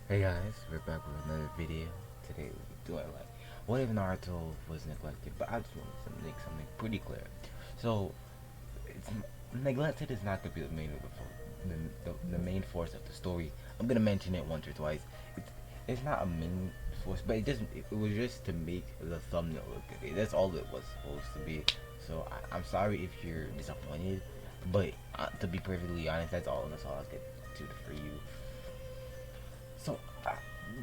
Hey guys, we're back with another video. Today we're doing like, what if Naruto was neglected? But I just want to make something pretty clear. So, it's neglected is not gonna be the main of the main force of the story. I'm gonna mention it once or twice. It's it's not a main force, but it was just to make the thumbnail look good. That's all it was supposed to be. So I'm sorry if you're disappointed, but to be perfectly honest, that's all I was gonna do for you. So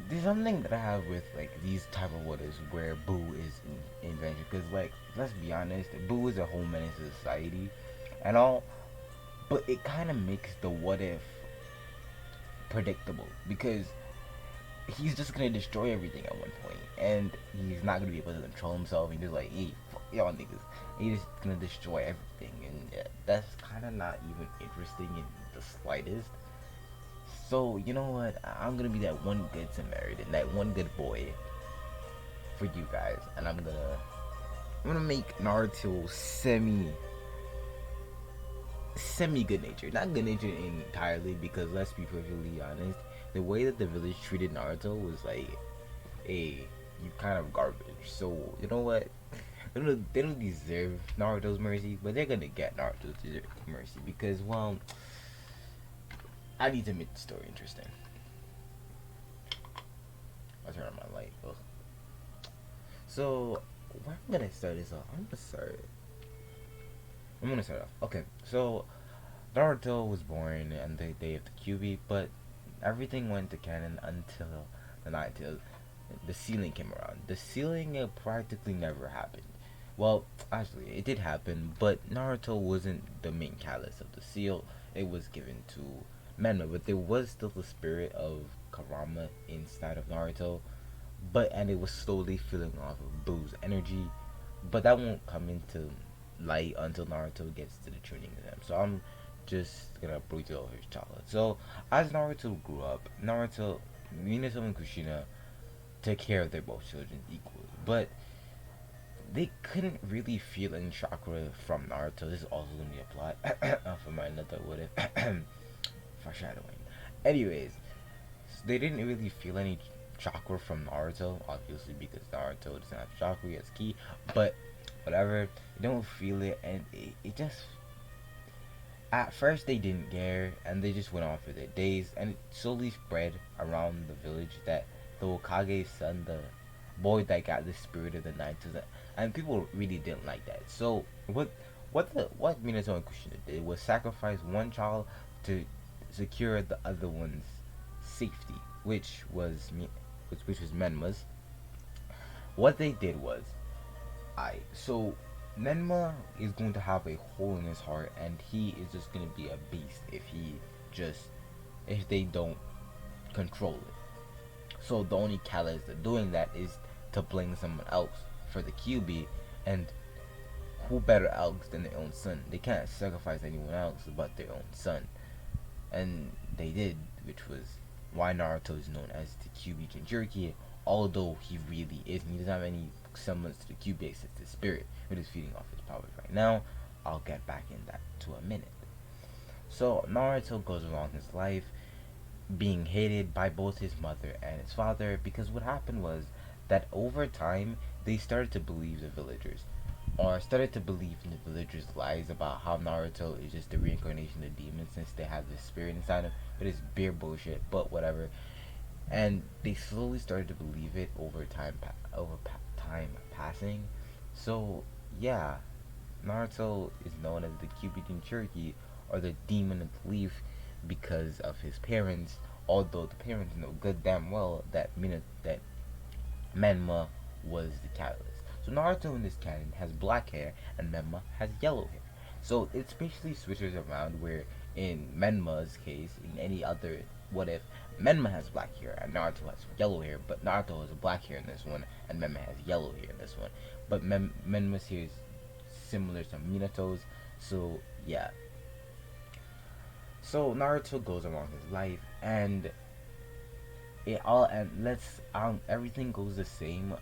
there's something that I have with like these type of waters where Boo is in invention, because like let's be honest, Boo is a whole menace to society and all, but it kind of makes the what if predictable because he's just gonna destroy everything at one point, and he's not gonna be able to control himself. And just like, hey, fuck y'all niggas, and he's just gonna destroy everything, and that's kind of not even interesting in the slightest. So you know what? I'm gonna be that one good Samaritan, that one good boy for you guys, and I'm gonna make Naruto semi good natured, not good natured entirely, because let's be perfectly honest, the way that the village treated Naruto was like, hey, you kind of garbage. So you know what? They don't deserve Naruto's mercy, but they're gonna get Naruto's mercy because, well, I need to make the story interesting. I'll turn on my light. Ugh. So, where I'm gonna start this off? I'm gonna start off. Okay, so Naruto was born on the day of the QB, but everything went to canon until the night till the ceiling came around. The ceiling practically never happened. Well, actually, it did happen, but Naruto wasn't the main catalyst of the seal. It was given to Menma, but there was still the spirit of Karama inside of Naruto, and it was slowly filling off of Boo's energy, but that won't come into light until Naruto gets to the training exam. So I'm just gonna break it over his childhood. So as Naruto grew up, Minato and Kushina took care of their both children equally, but they couldn't really feel any chakra from Naruto. This is also gonna be a plot for my another what if foreshadowing. Anyways, they didn't really feel any chakra from Naruto, obviously because Naruto doesn't have chakra, he has ki, but whatever, they don't feel it, and it just, at first they didn't care, and they just went on for their days, and it slowly spread around the village that the Hokage's son, the boy that got the spirit of the night, and people really didn't like that. So what Minato and Kushina did was sacrifice one child to secure the other one's safety, which was Menma's. What they did was, so Menma is going to have a hole in his heart, and he is just going to be a beast just if they don't control it. So the only catalyst of doing that is to blame someone else for the QB, and who better else than their own son? They can't sacrifice anyone else but their own son, and they did, which was why Naruto is known as the QB Jinchuriki, although he really isn't. He doesn't have any semblance to the QB except his spirit, which is feeding off his powers right now. I'll get back in that to a minute. So Naruto goes along his life being hated by both his mother and his father, because what happened was that over time they started to believe the villagers, or started to believe in the villagers' lies about how Naruto is just the reincarnation of demons since they have this spirit inside him. But it's bare bullshit, but whatever. And they slowly started to believe it over time passing. So yeah, Naruto is known as the Cuban Cherokee, or the Demon of the Leaf, because of his parents. Although the parents know good damn well that Menma was the catalyst. So Naruto in this canon has black hair and Menma has yellow hair. So it's basically switches around where in Menma's case, in any other what if, Menma has black hair and Naruto has yellow hair, but Naruto has black hair in this one and Menma has yellow hair in this one. But Menma's hair is similar to Minato's, so yeah. So Naruto goes along his life, and everything goes the same,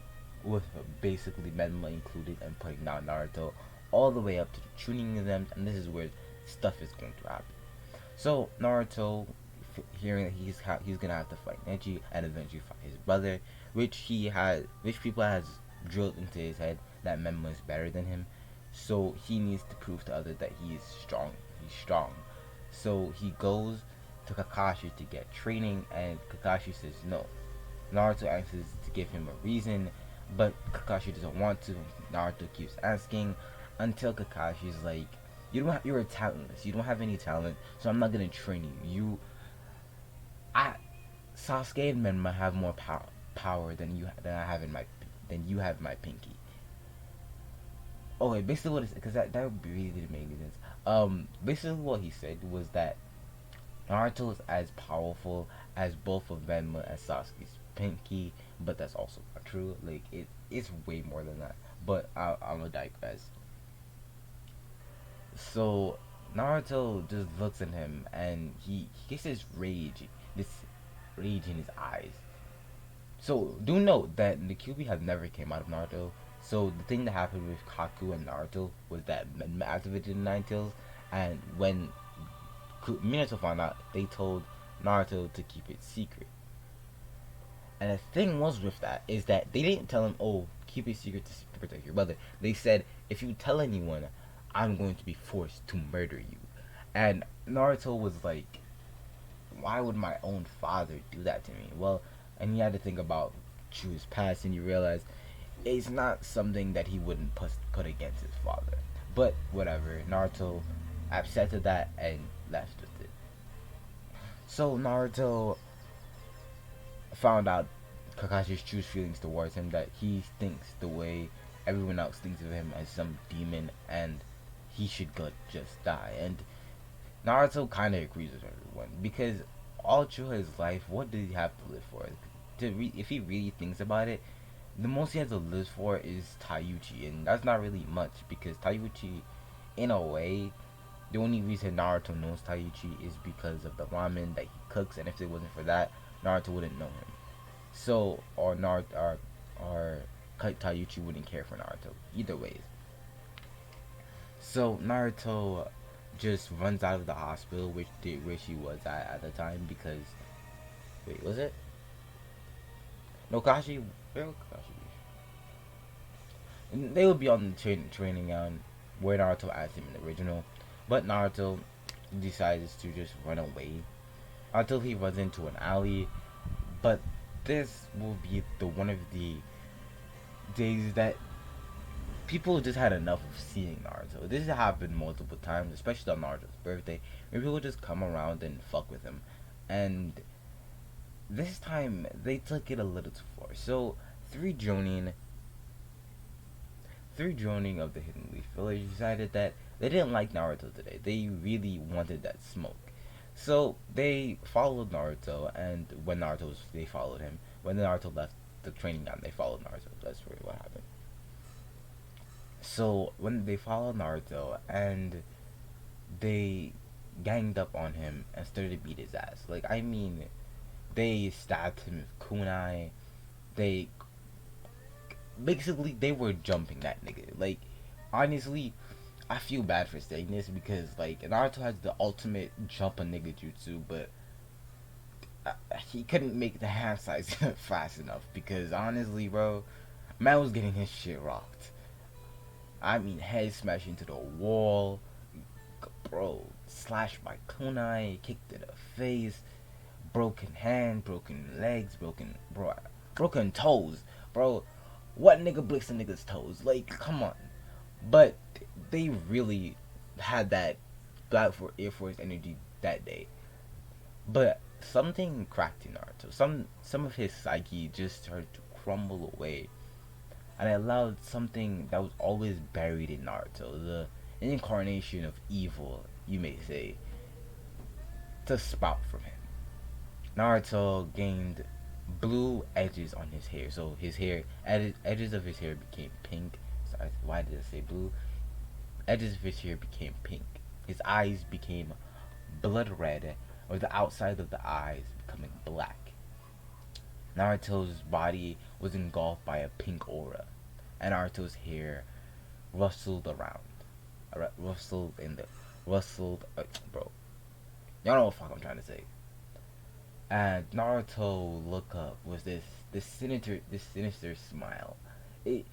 with basically Menma included and putting down Naruto all the way up to the tuning exams, and this is where stuff is going to happen. So Naruto hearing that he's gonna have to fight Neji and eventually fight his brother, which people has drilled into his head that Menma is better than him, so he needs to prove to others that he is strong. He's strong. So he goes to Kakashi to get training, and Kakashi says no. Naruto asks to give him a reason, but Kakashi doesn't want to. Naruto keeps asking until Kakashi's like, you're talentless. You don't have any talent, so I'm not gonna train you. I, Sasuke and Menma have more power than you have in my pinky. Okay, basically what is because that really didn't make any sense. Basically what he said was that Naruto is as powerful as both of Venma and Sasuke's pinky, but that's also not true. Like it's way more than that. But I'm gonna digress. So Naruto just looks at him and he gets this rage in his eyes. So do note that the Kyuubi have never came out of Naruto. So the thing that happened with Kaku and Naruto was that Menma activated the Nine Tails, and when Minato found out, they told Naruto to keep it secret. And the thing was with that is that they didn't tell him, "Oh, keep it secret to protect your brother." They said, "If you tell anyone, I'm going to be forced to murder you." And Naruto was like, "Why would my own father do that to me?" Well, and he had to think about Chu's past, and you realize it's not something that he wouldn't put against his father. But whatever, Naruto accepted that and left with it. So Naruto found out Kakashi's true feelings towards him, that he thinks the way everyone else thinks of him as some demon and he should just die. And Naruto kind of agrees with everyone because all through his life, what did he have to live for? If he really thinks about it, the most he has to live for is Taiuchi, and that's not really much because Taiuchi, in a way, the only reason Naruto knows Taiuchi is because of the ramen that he cooks, and if it wasn't for that, Naruto wouldn't know him. So, or Taiuchi wouldn't care for Naruto. Either ways. So Naruto just runs out of the hospital, where she was at the time, because wait, was it? No, Kashi. Where would Kashi be? They would be on the training ground where Naruto asked him in the original, but Naruto decides to just run away until he runs into an alley. But this will be the one of the days that people just had enough of seeing Naruto. This has happened multiple times, especially on Naruto's birthday, where people just come around and fuck with him. And this time, they took it a little too far. So, three Jonin of the Hidden Leaf Village decided that they didn't like Naruto today. They really wanted that smoke. So, they followed Naruto, and they followed him. When Naruto left the training ground, they followed Naruto. That's really what happened. So when they followed Naruto and they ganged up on him and started to beat his ass. Like, I mean, they stabbed him with kunai. They basically they were jumping that nigga. Like, honestly, I feel bad for saying this because like Naruto has the ultimate jump a nigga jutsu, but he couldn't make the hand size fast enough because honestly, bro, man was getting his shit rocked. I mean, head smashed into the wall, bro, slashed by kunai, kicked in the face, broken hand, broken legs, broken toes, bro. What nigga breaks a nigga's toes? Like, come on. But they really had that Black for Air Force energy that day. But something cracked in Naruto. Some of his psyche just started to crumble away, and I allowed something that was always buried in Naruto, the incarnation of evil, you may say, to spout from him. Naruto gained blue edges on his hair, so his hair, edges of his hair became pink. Sorry, why did I say blue? Edges of his hair became pink. His eyes became blood red, or the outside of the eyes becoming black. Naruto's body was engulfed by a pink aura, and Naruto's hair rustled around. Rustled in the. Rustled. Bro. Y'all know what the fuck I'm trying to say. And Naruto look up with this sinister smile. It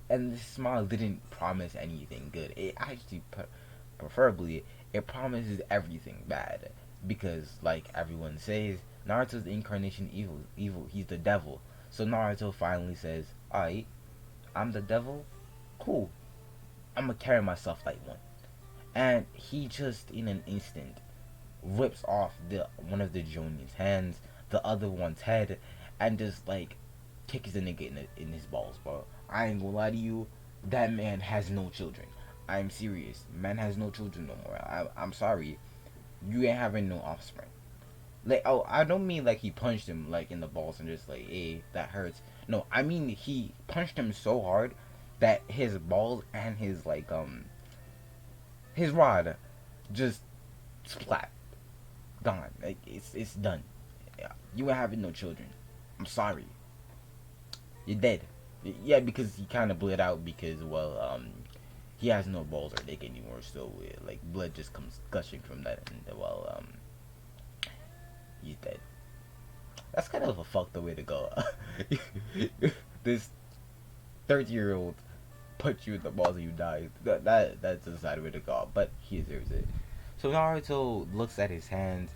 and this smile didn't promise anything good. It actually, preferably, it promises everything bad. Because, like everyone says, Naruto's the incarnation evil. Evil. He's the devil. So Naruto finally says, "Alright, I'm the devil. Cool. I'm gonna carry myself like one." And he just, in an instant, rips off the one of the Jonin's hands, the other one's head, and just like kicks the nigga in his balls, bro. I ain't gonna lie to you, that man has no children. I'm serious. Man has no children no more. I'm sorry. You ain't having no offspring. Like, oh, I don't mean like he punched him like in the balls and just like, hey, that hurts. No, I mean he punched him so hard that his balls and his rod just splat, gone. Like it's done. Yeah, you ain't having no children. I'm sorry. You're dead. Yeah, because he kind of bled out because he has no balls or dick anymore. So like blood just comes gushing from that, and he's dead. That's kind of a fucked up way to go. This 30-year-old put you in the balls and you die. That's a sad way to go, but he deserves it. So Naruto looks at his hands,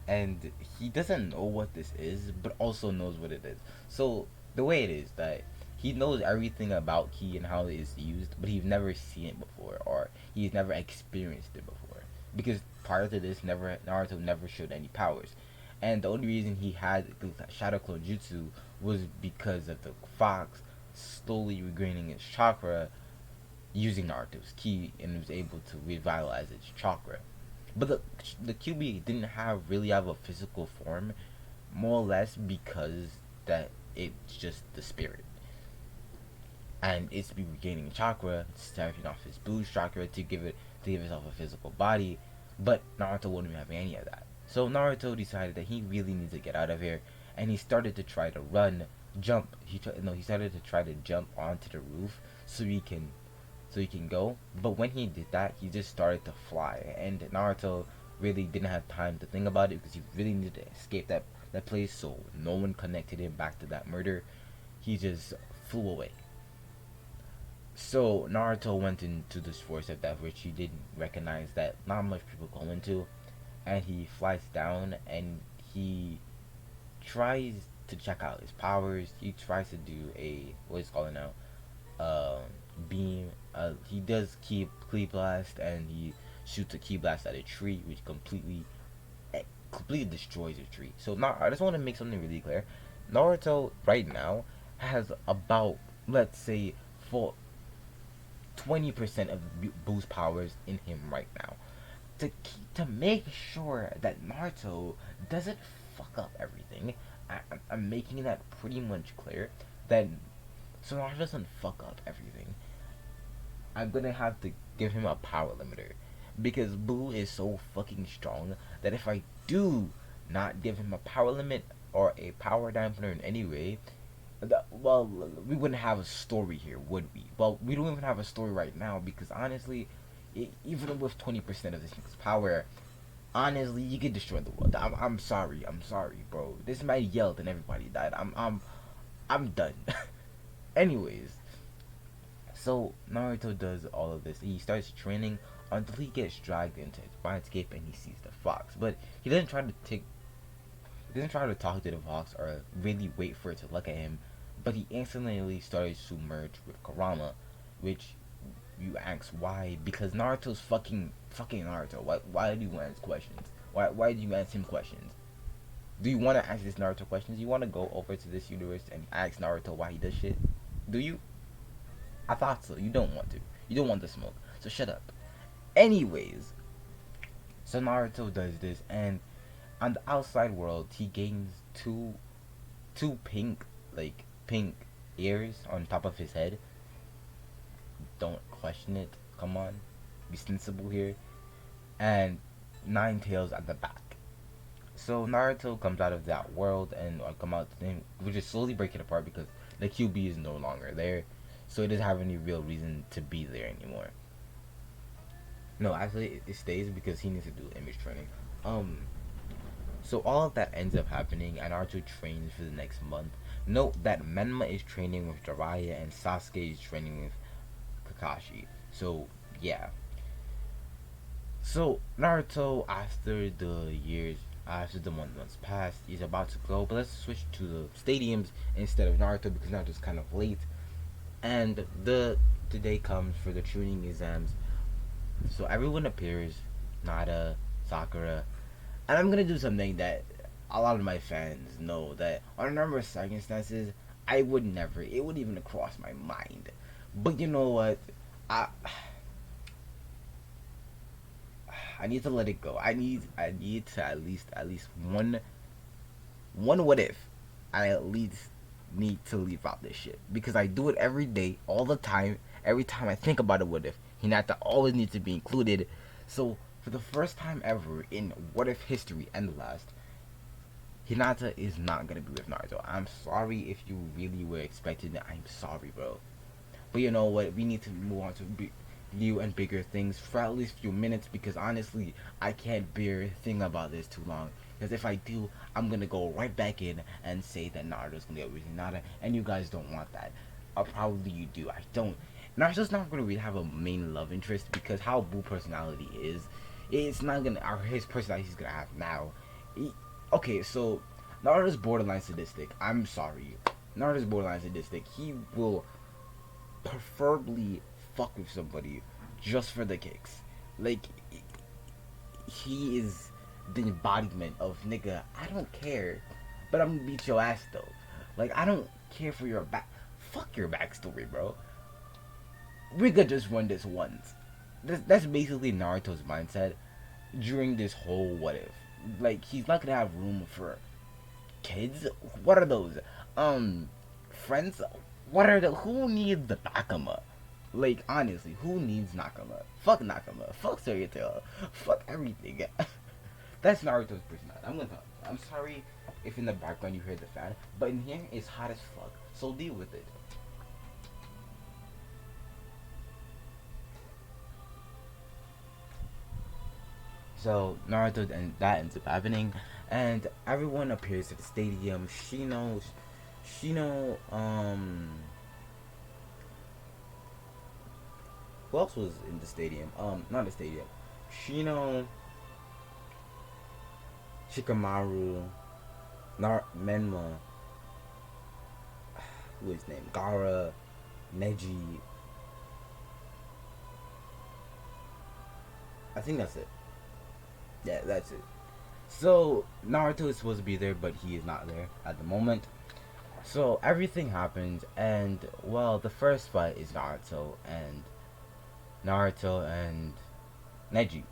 and he doesn't know what this is, but also knows what it is. So the way it is that he knows everything about ki and how it is used, but he's never seen it before, or he's never experienced it before. Because prior to this, never Naruto never showed any powers, and the only reason he had the Shadow Clone Jutsu was because of the fox slowly regaining its chakra using Naruto's ki, and was able to revitalize its chakra. But the QB didn't really have a physical form, more or less because that it's just the spirit, and it's be regaining chakra, starting off his boost chakra to give itself a physical body. But Naruto wouldn't have any of that. So Naruto decided that he really needs to get out of here, and he started to try to run, jump. He started to try to jump onto the roof so he can go. But when he did that, he just started to fly, and Naruto really didn't have time to think about it because he really needed to escape that place. So no one connected him back to that murder. He just flew away. So Naruto went into this forest of death, which he didn't recognize that not much people go into, and he flies down and he tries to check out his powers. He tries to do a what is called now, beam. He does ki blast, and he shoots a ki blast at a tree, which completely destroys a tree. So now I just want to make something really clear. Naruto right now has about, let's say, for 20% of boost powers in him right now. To make sure that Naruto doesn't fuck up everything, I'm making that pretty much clear. That so Naruto doesn't fuck up everything, I'm gonna have to give him a power limiter, because Boo is so fucking strong that if I do not give him a power limit or a power dampener in any way, well, we wouldn't have a story here, would we? Well, we don't even have a story right now because honestly, even with 20% of this thing's power, honestly, you could destroy the world. I'm sorry, bro. This man yelled and everybody died. I'm done. Anyways, so Naruto does all of this. He starts training until he gets dragged into his mindscape and he sees the fox. But he doesn't try to talk to the fox or really wait for it to look at him. But he instantly starts to merge with Kurama, which you ask why? Because Naruto's fucking Naruto. Why do you ask questions? Why do you ask him questions? Do you want to ask this Naruto questions? You want to go over to this universe and ask Naruto why he does shit? Do you? I thought so. You don't want to. You don't want the smoke. So shut up. Anyways, so Naruto does this, and on the outside world, he gains two pink ears on top of his head. Don't question it. Come on, be sensible here. And 9 tails at the back. So Naruto comes out of that world and come out, and we just slowly break it apart because the QB is no longer there, so it doesn't have any real reason to be there anymore. No, actually, it stays because he needs to do image training. Um, So all of that ends up happening, and Naruto trains for the next month. Note that Menma is training with Jiraiya and Sasuke is training with Kakashi. So yeah. So Naruto, after the years, after the months passed, is about to go. But let's switch to the stadiums instead of Naruto because Naruto's kind of late. And the day comes for the tuning exams. So everyone appears, Nada, Sakura, and I'm gonna do something that a lot of my fans know that on a number of circumstances I would never. It wouldn't even cross my mind. But you know what? I I need to let it go. I need to at least one what if. I at least need to leave out this shit because I do it every day, all the time. Every time I think about a what if, Hinata always needs to be included. So for the first time ever in what if history and the last, Hinata is not gonna be with Naruto. I'm sorry if you really were expecting it. I'm sorry, bro. But you know what? We need to move on to new and bigger things for at least a few minutes because honestly, I can't bear thinking about this too long. Because if I do, I'm gonna go right back in and say that Naruto's gonna get with Hinata, and you guys don't want that. Or probably you do. I don't. Naruto's not gonna really have a main love interest because how Boo personality is, it's not gonna. Or his personality he's gonna have now. Okay, so Naruto's borderline sadistic. I'm sorry. Naruto's borderline sadistic. He will preferably fuck with somebody just for the kicks. Like he is the embodiment of nigga. I don't care, but I'm gonna beat your ass though. Like I don't care for your back. Fuck your backstory, bro. We could just run this once. That's basically Naruto's mindset during this whole what if. Like he's not gonna have room for kids. What are those? Friends. What are the? Who needs the Nakama? Like honestly, who needs Nakama? Fuck Nakama. Fuck Fairy Tail. Fuck everything. That's Naruto's personality. I'm gonna talk. I'm sorry if in the background you hear the fan, but in here it's hot as fuck. So deal with it. So Naruto and that ends up happening, and everyone appears at the stadium. Shino, who else was in the stadium? Not the stadium. Shino, Shikamaru, Menma, who is his name? Gara, Neji. I think that's it. Yeah, that's it. So Naruto is supposed to be there, but he is not there at the moment. So everything happens, and well, the first fight is Naruto and Neji.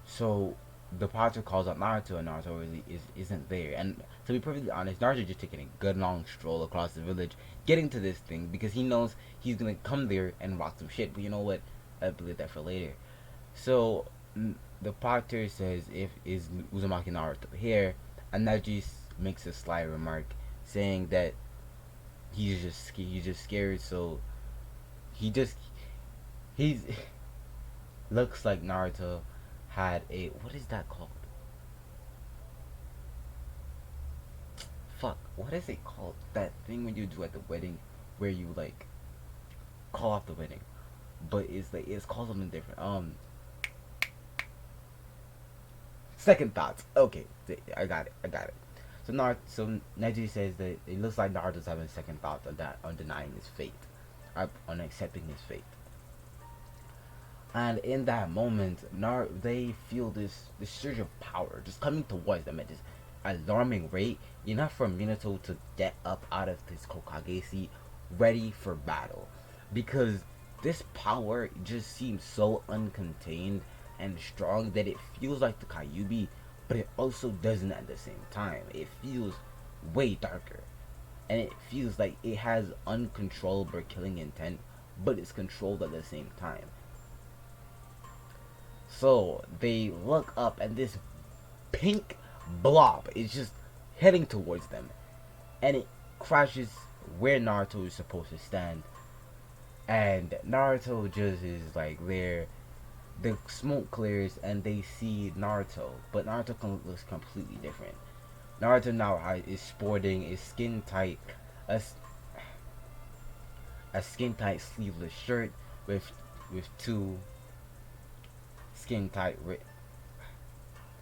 So the Pacha calls out Naruto, and Naruto really isn't there. And to be perfectly honest, Naruto just taking a good long stroll across the village, getting to this thing because he knows he's gonna come there and rock some shit. But you know what? I believe that for later. So the Pacha says, "If is Uzumaki Naruto here?" And Neji makes a sly remark saying that he's just scared. So he just he's looks like Naruto had a what is that called? Fuck, what is it called? That thing when you do at the wedding where you like call off the wedding, but it's like it's called something different. Second thoughts. Okay, I got it. I got it. So Neji says that it looks like Naruto's having second thoughts on that, on denying his fate, on accepting his fate. And in that moment, they feel this surge of power just coming towards them at this alarming rate, enough for Minato to get up out of his Kokage seat, ready for battle, because this power just seems so uncontained and strong that it feels like the Kyuubi, but it also doesn't at the same time. It feels way darker, and it feels like it has uncontrollable killing intent, but it's controlled at the same time. So they look up, and this pink blob is just heading towards them, and it crashes where Naruto is supposed to stand. And Naruto just is like there, the smoke clears and they see Naruto, but Naruto looks completely different. Naruto now is sporting a skin tight, a, a skin tight sleeveless shirt with two skin tight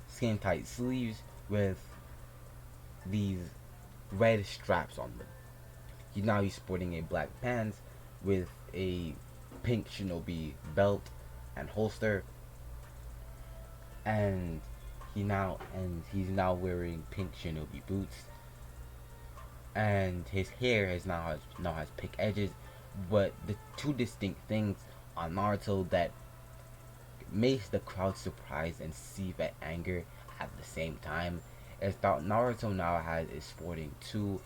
skin tight sleeves with these red straps on them. He's sporting a black pants with a pink shinobi belt and holster, and he's now wearing pink shinobi boots, and his hair has pink edges. But the two distinct things on Naruto that makes the crowd surprised and seethe at anger at the same time is that Naruto now is sporting two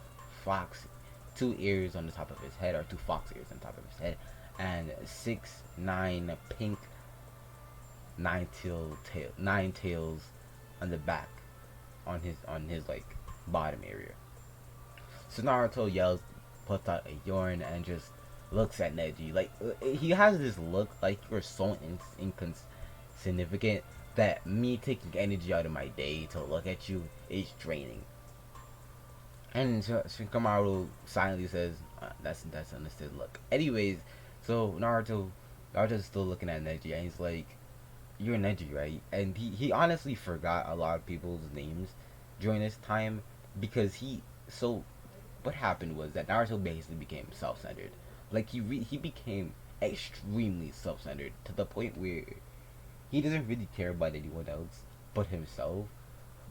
ears on the top of his head, or two fox ears on top of his head, and 6 9 pink nine tails on the back, on his like bottom area. So Naruto yells, puts out a yarn, and just looks at Neji. Like, he has this look like you're so insignificant that me taking energy out of my day to look at you is draining. And Shikamaru silently says, that's understood. Look. Anyways, so Naruto's still looking at Neji, and he's like, "You're Neji, right?" And he honestly forgot a lot of people's names during this time, because so what happened was that Naruto basically became self-centered. Like, he became extremely self-centered to the point where he doesn't really care about anyone else but himself.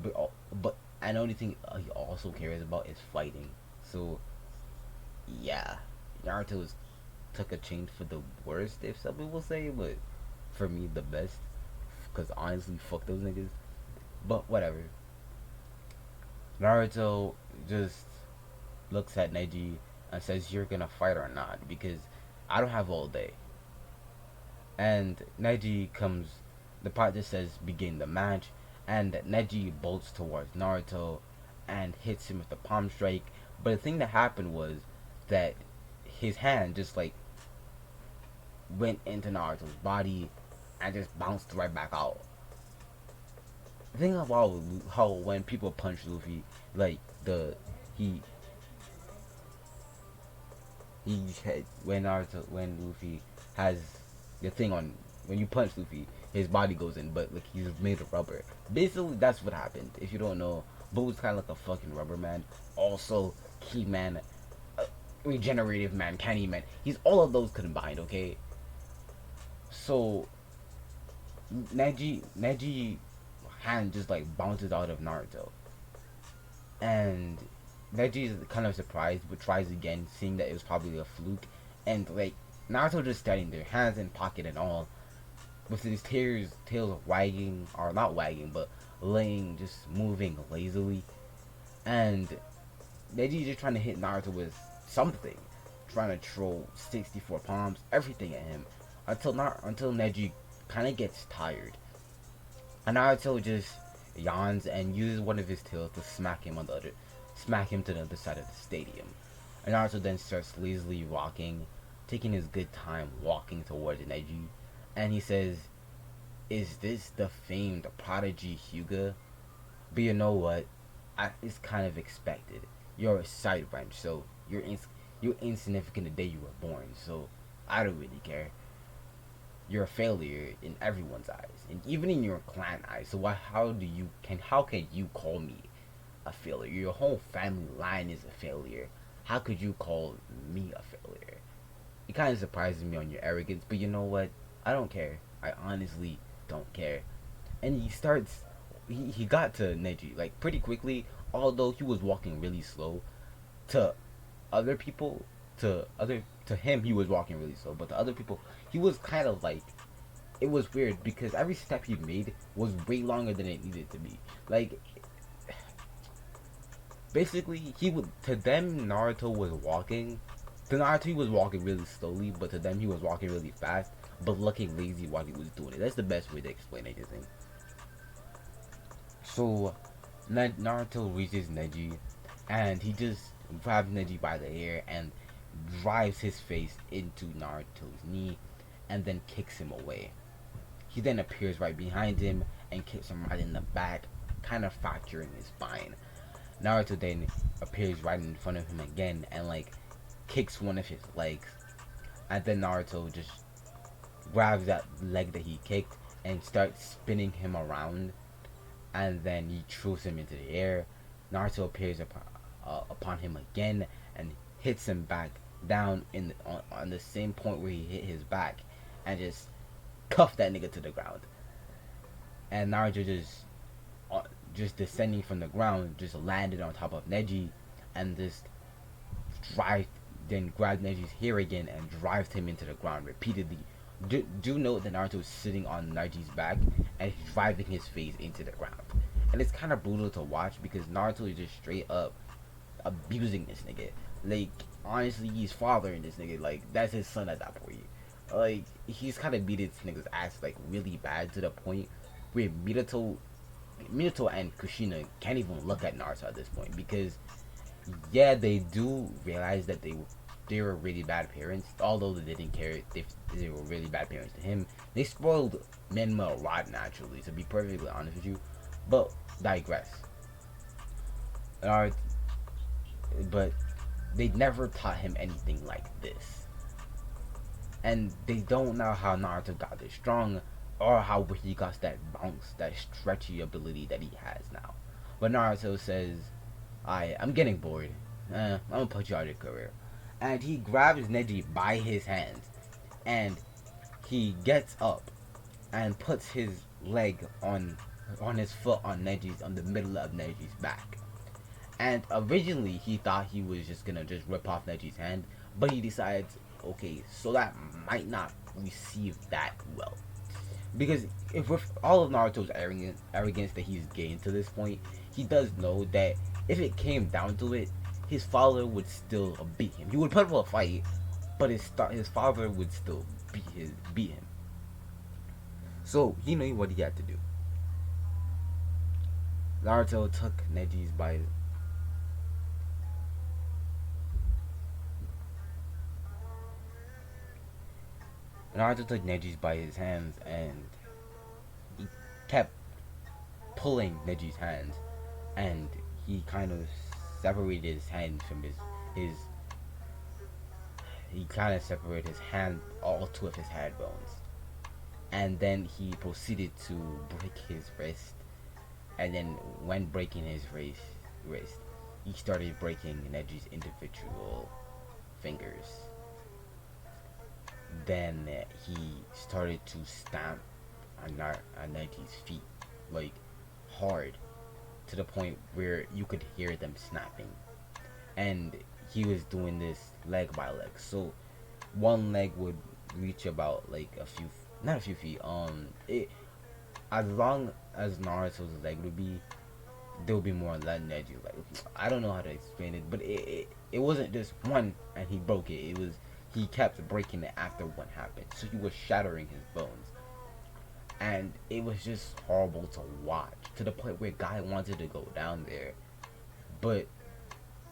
But and the only thing he also cares about is fighting. So yeah, Naruto took a change for the worst, if some people say, but for me the best. Cause honestly, fuck those niggas. But whatever. Naruto just looks at Neji and says, "You're gonna fight or not? Because I don't have all day." And Neji comes. The part just says, "Begin the match," and Neji bolts towards Naruto and hits him with the palm strike. But the thing that happened was that his hand just like went into Naruto's body and just bounced right back out. The thing about how when people punch Luffy, like he when Luffy has the thing on, when you punch Luffy, his body goes in, but like he's made of rubber. Basically, that's what happened. If you don't know, Boo's kind of like a fucking rubber man. Also, key man, regenerative man, candy man. He's all of those combined. Okay, so Neji hand just like bounces out of Naruto, and Neji is kind of surprised, but tries again, seeing that it was probably a fluke. And like Naruto just standing there, hands in pocket and all, with his tails wagging, or not wagging, but just moving lazily. And Neji just trying to hit Naruto with something, trying to throw 64 palms, everything at him, until Neji kind of gets tired. And Naruto just yawns and uses one of his tails to smack him to the other side of the stadium. And Naruto then starts lazily walking, taking his good time walking towards Neji, and he says, "Is this the famed prodigy Hyuga? But you know what? It's kind of expected. You're a side branch, so you're insignificant the day you were born. So I don't really care. You're a failure in everyone's eyes, and even in your clan eyes. So how can you call me a failure? Your whole family line is a failure. How could you call me a failure? It kind of surprises me on your arrogance, but you know what? I don't care. I honestly don't care." And he got to Neji like pretty quickly, although he was walking really slow. To other people, to him, he was walking really slow, but to other people, he was kind of like, it was weird because every step he made was way longer than it needed to be. Like, basically, to them, Naruto was walking. To Naruto, he was walking really slowly, but to them, he was walking really fast, but looking lazy while he was doing it. That's the best way to explain anything. So, Naruto reaches Neji, and he just grabs Neji by the hair and drives his face into Naruto's knee, and then kicks him away. He then appears right behind him and kicks him right in the back, kind of fracturing his spine. Naruto then appears right in front of him again and like kicks one of his legs, and then Naruto just grabs that leg that he kicked and starts spinning him around, and then he throws him into the air. Naruto appears upon him again and hits him back down on the same point where he hit his back, and just cuff that nigga to the ground. And Naruto just descending from the ground, just landed on top of Neji, and just drive then grabbed Neji's hair again and drives him into the ground repeatedly. Do note that Naruto is sitting on Neji's back and he's driving his face into the ground, and it's kind of brutal to watch because Naruto is just straight up abusing this nigga. Like, honestly, he's fathering this nigga. Like, that's his son at that point. Like, he's kind of beat this nigga's ass like really bad to the point where Minato and Kushina can't even look at Naruto at this point, because yeah, they do realize that they were really bad parents, although they didn't care if they were really bad parents to him. They spoiled Menma a lot, naturally, to be perfectly honest with you, but digress. Alright, but they never taught him anything like this, and they don't know how Naruto got this strong, or how he got that bounce, that stretchy ability that he has now. But Naruto says, I'm getting bored. I'm gonna put you out of your career. And he grabs Neji by his hands, and he gets up and puts his leg on his foot on the middle of Neji's back. And originally he thought he was just gonna just rip off Neji's hand, but he decides, okay, so that might not receive that well. Because if with all of Naruto's arrogance that he's gained to this point, he does know that if it came down to it, his father would still beat him. He would put up a fight, but his father would still beat him. So he knew what he had to do. Naruto took Neji's by his hands, and he kept pulling Neji's hands, and he kind of separated his hand from his he kind of separated his hand, all two of his head bones, and then he proceeded to break his wrist. And then when breaking his wrist, he started breaking Neji's individual fingers. Then he started to stamp on Neji's feet, like, hard, to the point where you could hear them snapping. And he was doing this leg by leg. So one leg would reach about like not a few feet. As long as Naruto's leg would be, there would be more than Neji. Like, I don't know how to explain it, but it wasn't just one and he broke it. It was, he kept breaking it after one happened. So he was shattering his bones. And it was just horrible to watch, to the point where Guy wanted to go down there. But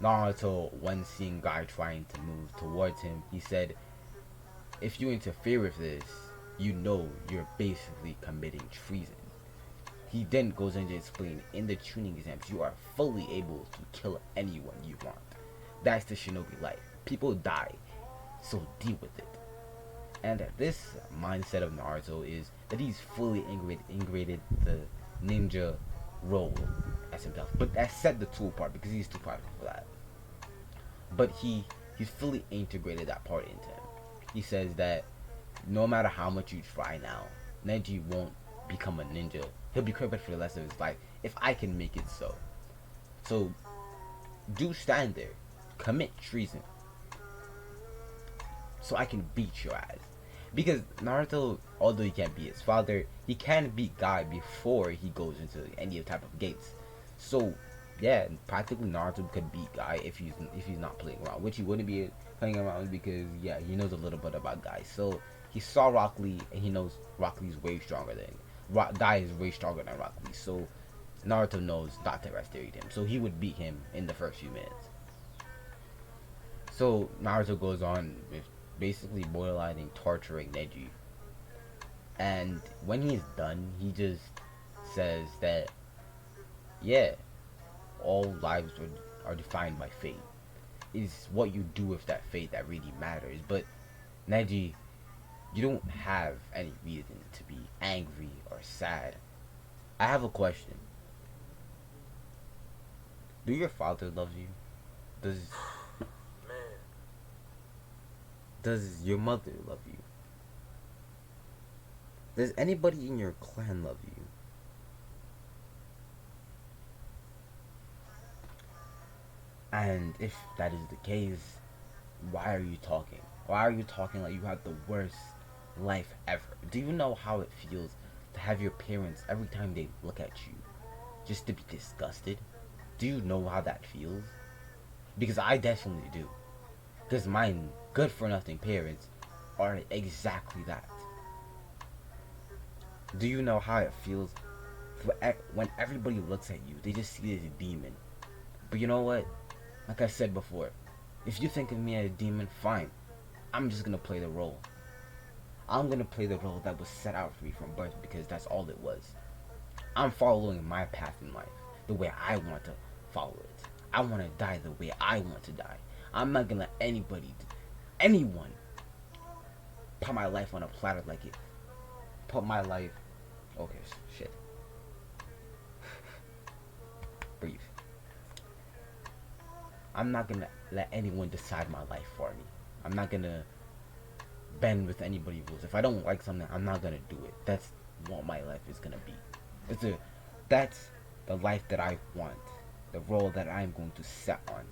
Naruto, when seeing Guy trying to move towards him, he said, if you interfere with this, you know you're basically committing treason. He then goes on to explain, in the tuning exams, you are fully able to kill anyone you want. That's the shinobi life. People die, so deal with it. And this mindset of Naruto is that he's fully integrated the ninja role as himself. But that set the tool part, because he's too powerful for that. But he's fully integrated that part into him. He says that no matter how much you try now, Neji won't become a ninja. He'll be crippled for the rest of his life if I can make it so. So do stand there, commit treason, so I can beat your ass. Because Naruto, although he can't beat his father, he can beat Guy before he goes into any type of gates. So yeah, practically Naruto could beat Guy if he's not playing around, which he wouldn't be playing around, because yeah, he knows a little bit about Guy. So he saw Rock Lee and he knows Rock Lee's way stronger than Guy is way stronger than Rock Lee. So Naruto knows not to underestimate him. So he would beat him in the first few minutes. So Naruto goes on with basically brutalizing, torturing Neji. And when he's done, he just says that, yeah, all lives are defined by fate. It's what you do with that fate that really matters. But Neji, you don't have any reason to be angry or sad. I have a question. Do your father love you? Does Man, does your mother love you? Does anybody in your clan love you? And if that is the case, why are you talking? Why are you talking like you have the worst life ever? Do you know how it feels to have your parents every time they look at you just to be disgusted? Do you know how that feels? Because I definitely do. Because my good for nothing parents are exactly that. Do you know how it feels when everybody looks at you? They just see this demon. But you know what? Like I said before, if you think of me as a demon, fine. I'm just gonna play the role. I'm gonna play the role that was set out for me from birth because that's all it was. I'm following my path in life the way I want to follow it. I want to die the way I want to die. I'm not gonna let anyone, put my life on a platter like it. Put my life. Okay, shit. Breathe. I'm not gonna let anyone decide my life for me. I'm not gonna bend with anybody's rules. If I don't like something, I'm not gonna do it. That's what my life is gonna be. That's the life that I want. The role that I'm going to set on.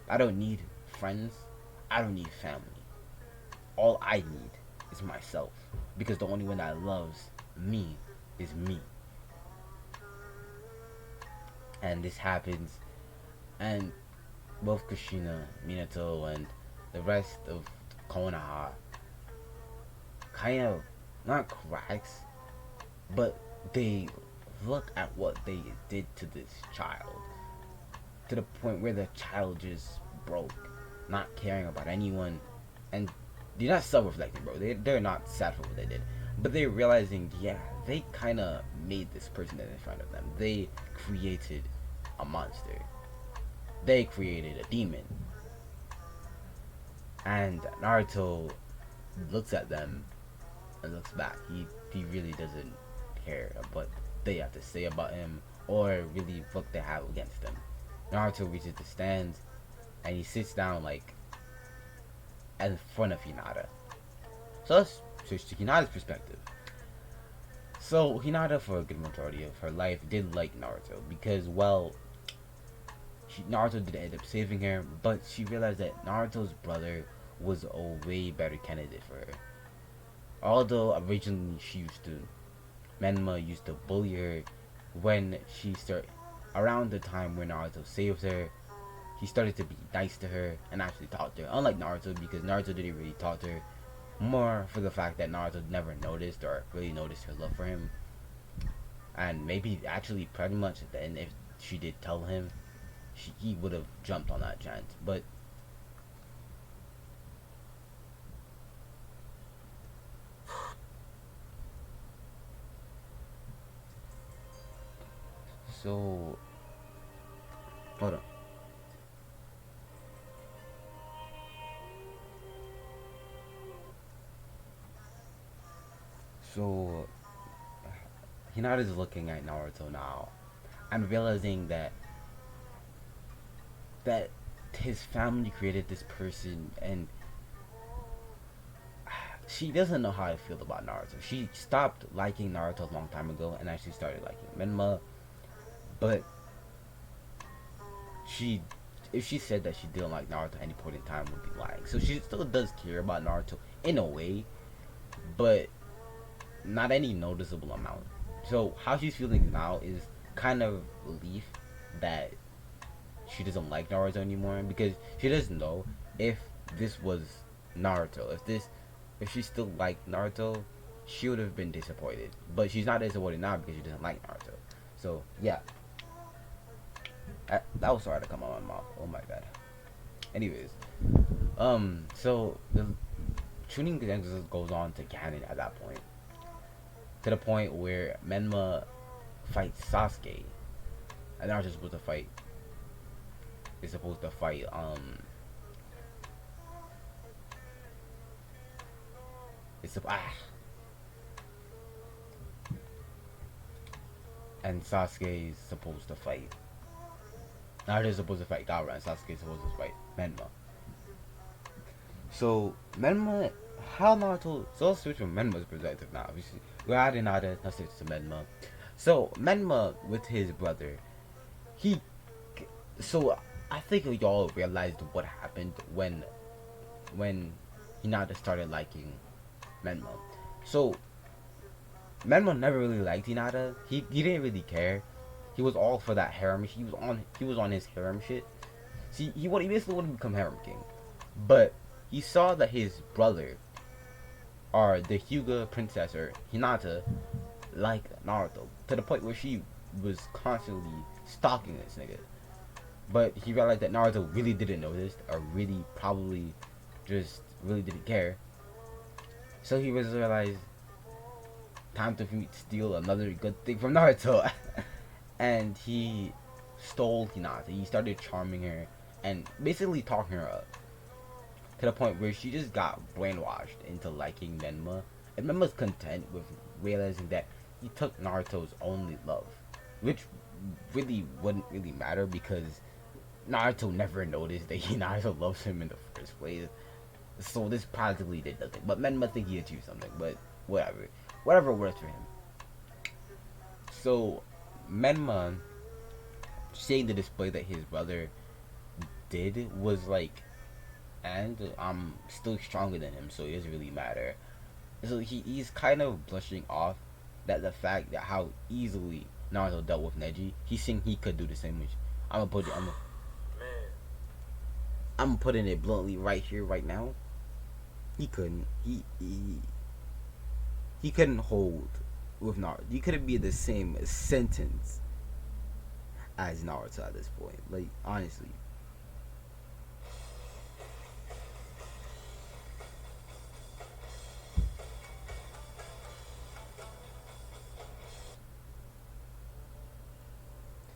I don't need friends. I don't need family. All I need is myself. Because the only one that loves me is me. And this happens, and both Kushina, Minato, and the rest of Konoha kind of not cracks, but they look at what they did to this child to the point where the child just broke, not caring about anyone, and they're not self-reflecting, bro. They're not sad for what they did, but they're realizing, yeah, they kind of made this person that's in front of them. They created a monster. They created a demon. And Naruto looks at them and looks back. He really doesn't care what they have to say about him or really what they have against him. Naruto reaches the stands and he sits down like in front of Hinata. So let's switch to Hinata's perspective. So Hinata, for a good majority of her life, did like Naruto because, well, Naruto did end up saving her, but she realized that Naruto's brother was a way better candidate for her. Although originally Menma used to bully her when she started, around the time when Naruto saved her, he started to be nice to her and actually talk to her. Unlike Naruto, because Naruto didn't really talk to her, more for the fact that Naruto never noticed or really noticed her love for him. And maybe actually pretty much at the end, if she did tell him, he would have jumped on that chance. But so hold on. So Hinata's looking at Naruto now and realizing that his family created this person, and she doesn't know how to feel about Naruto. She stopped liking Naruto a long time ago and actually started liking Menma, but she if she said that she didn't like Naruto at any point in time would be lying. So she still does care about Naruto in a way, but not any noticeable amount. So how she's feeling now is kind of relief that she doesn't like Naruto anymore, because she doesn't know if this was Naruto. If she still liked Naruto, she would have been disappointed. But she's not disappointed now because she doesn't like Naruto. So yeah, that was hard to come out of my mouth. Oh my god. Anyways, so tuning goes on to canon at that point, to the point where Menma fights Sasuke, and Naruto's supposed to fight. Is supposed to fight It's and Sasuke is supposed to fight. Naruto's supposed to fight Gaara, and Sasuke is supposed to fight Menma. So Menma, how Naruto? So let's switch from Menma's perspective now. Obviously, we're adding Naruto. Let's switch to Menma. So Menma with his brother, he. So I think y'all realized what happened when Hinata started liking Menma. So Menma never really liked Hinata. He didn't really care. He was all for that harem. He was on his harem shit. See, he basically wanted to become harem king, but he saw that his brother, or the Hyuga princess, or Hinata, liked Naruto to the point where she was constantly stalking this nigga. But he realized that Naruto really didn't notice, or really probably just really didn't care. So he realized, time to steal another good thing from Naruto. And he stole Hinata. He started charming her and basically talking her up, to the point where she just got brainwashed into liking Menma. And Menma's content with realizing that he took Naruto's only love, which really wouldn't really matter because Naruto never noticed that Naruto loves him in the first place. So this practically did nothing. But Menma think he achieved something, but whatever. Whatever works for him. So Menma, seeing the display that his brother did, was like, and I'm still stronger than him, so it doesn't really matter. So he's kind of brushing off that the fact that how easily Naruto dealt with Neji. He's saying he could do the same. Which I'm putting it bluntly right here, right now. He couldn't. He couldn't hold with Naruto. He couldn't be the same sentence as Naruto at this point. Like, honestly.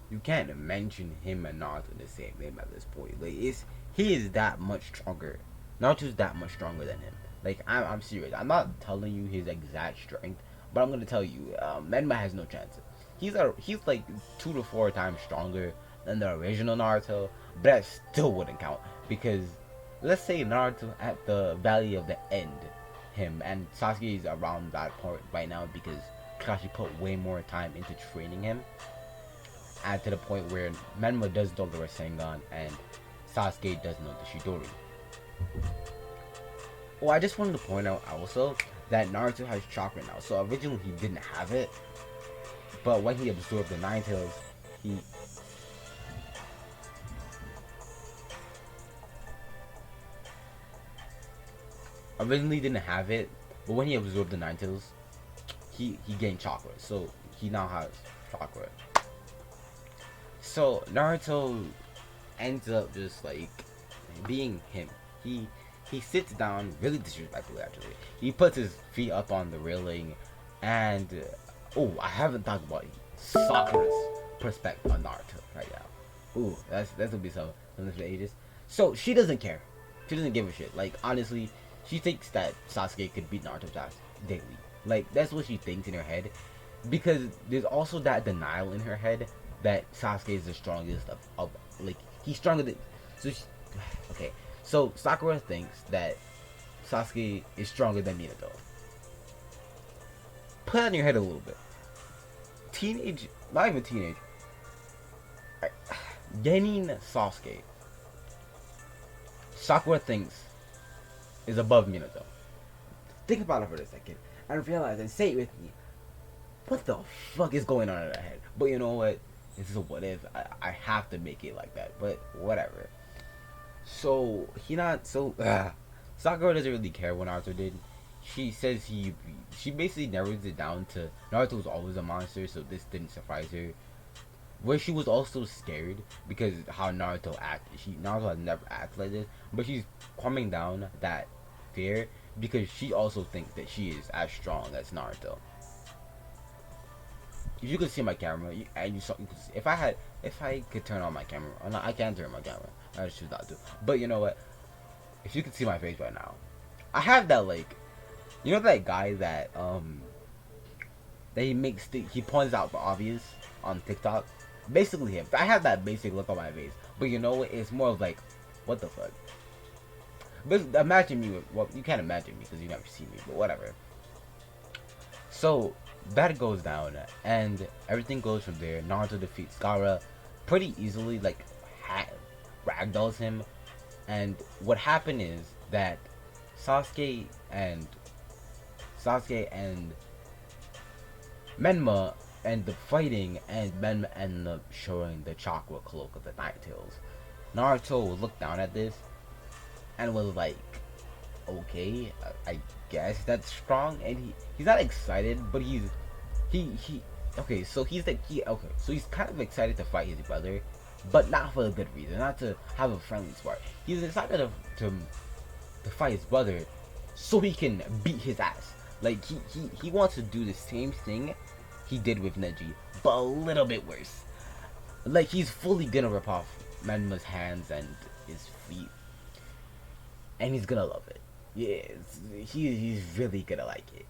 You can't mention him and Naruto in the same name at this point. Like, he is that much stronger. Naruto's that much stronger than him. Like, I'm serious. I'm not telling you his exact strength, but I'm gonna tell you, Menma has no chance. He's like 2 to 4 times stronger than the original Naruto, but that still wouldn't count because let's say Naruto at the Valley of the End, him and Sasuke is around that part right now because Kakashi put way more time into training him. And to the point where Menma does know the Rasengan and Sasuke does know the Chidori. Oh, I just wanted to point out also that Naruto has chakra now. So originally he didn't have it, but when he absorbed the Nine Tails, he originally didn't have it, but when he absorbed the Nine Tails, he gained chakra. So he now has chakra. So Naruto ends up just like being him. He sits down, really disrespectfully actually. He puts his feet up on the railing, and oh, I haven't talked about Sakura's perspective on Naruto right now. Ooh, that's gonna be something for the ages. So she doesn't care. She doesn't give a shit. Like, honestly, she thinks that Sasuke could beat Naruto's ass daily. Like, that's what she thinks in her head, because there's also that denial in her head that Sasuke is the strongest of like, he's stronger than, so she, okay, so Sakura thinks that Sasuke is stronger than Minato. Put that in your head a little bit. Teenage, not even teenage, Genin Sasuke, Sakura thinks is above Minato. Think about it for a second and realize and say it with me. What the fuck is going on in her head? But you know what? This is a what if. I have to make it like that, but whatever. So Sakura doesn't really care what Naruto did. She says she basically narrows it down to Naruto was always a monster, so this didn't surprise her. Where she was also scared because how Naruto acted. Naruto has never acted like this, but she's calming down that fear because she also thinks that she is as strong as Naruto. If you could see my camera, and you saw, you could see, if I could turn on my camera, or not, I can turn my camera. I just choose not to. But you know what? If you could see my face right now, I have that like, you know that guy that he points out the obvious on TikTok. Basically him. I have that basic look on my face, but you know what? It's more of like, what the fuck? But imagine me. Well, you can't imagine me because you never see me. But whatever. So that goes down, and everything goes from there. Naruto defeats Gaara pretty easily, like ragdolls him. And what happened is that Sasuke and Sasuke and Menma end up fighting, and Menma ended up showing the chakra cloak of the Night Tails. Naruto looked down at this and was like, okay, I guess that's strong. And he's not excited, but he okay, so he's like okay, so he's kind of excited to fight his brother, but not for a good reason, not to have a friendly spark. He's excited to fight his brother so he can beat his ass. Like he wants to do the same thing he did with Neji, but a little bit worse. Like he's fully gonna rip off Menma's hands and his feet, and he's gonna love it. Yeah, he's really gonna like it.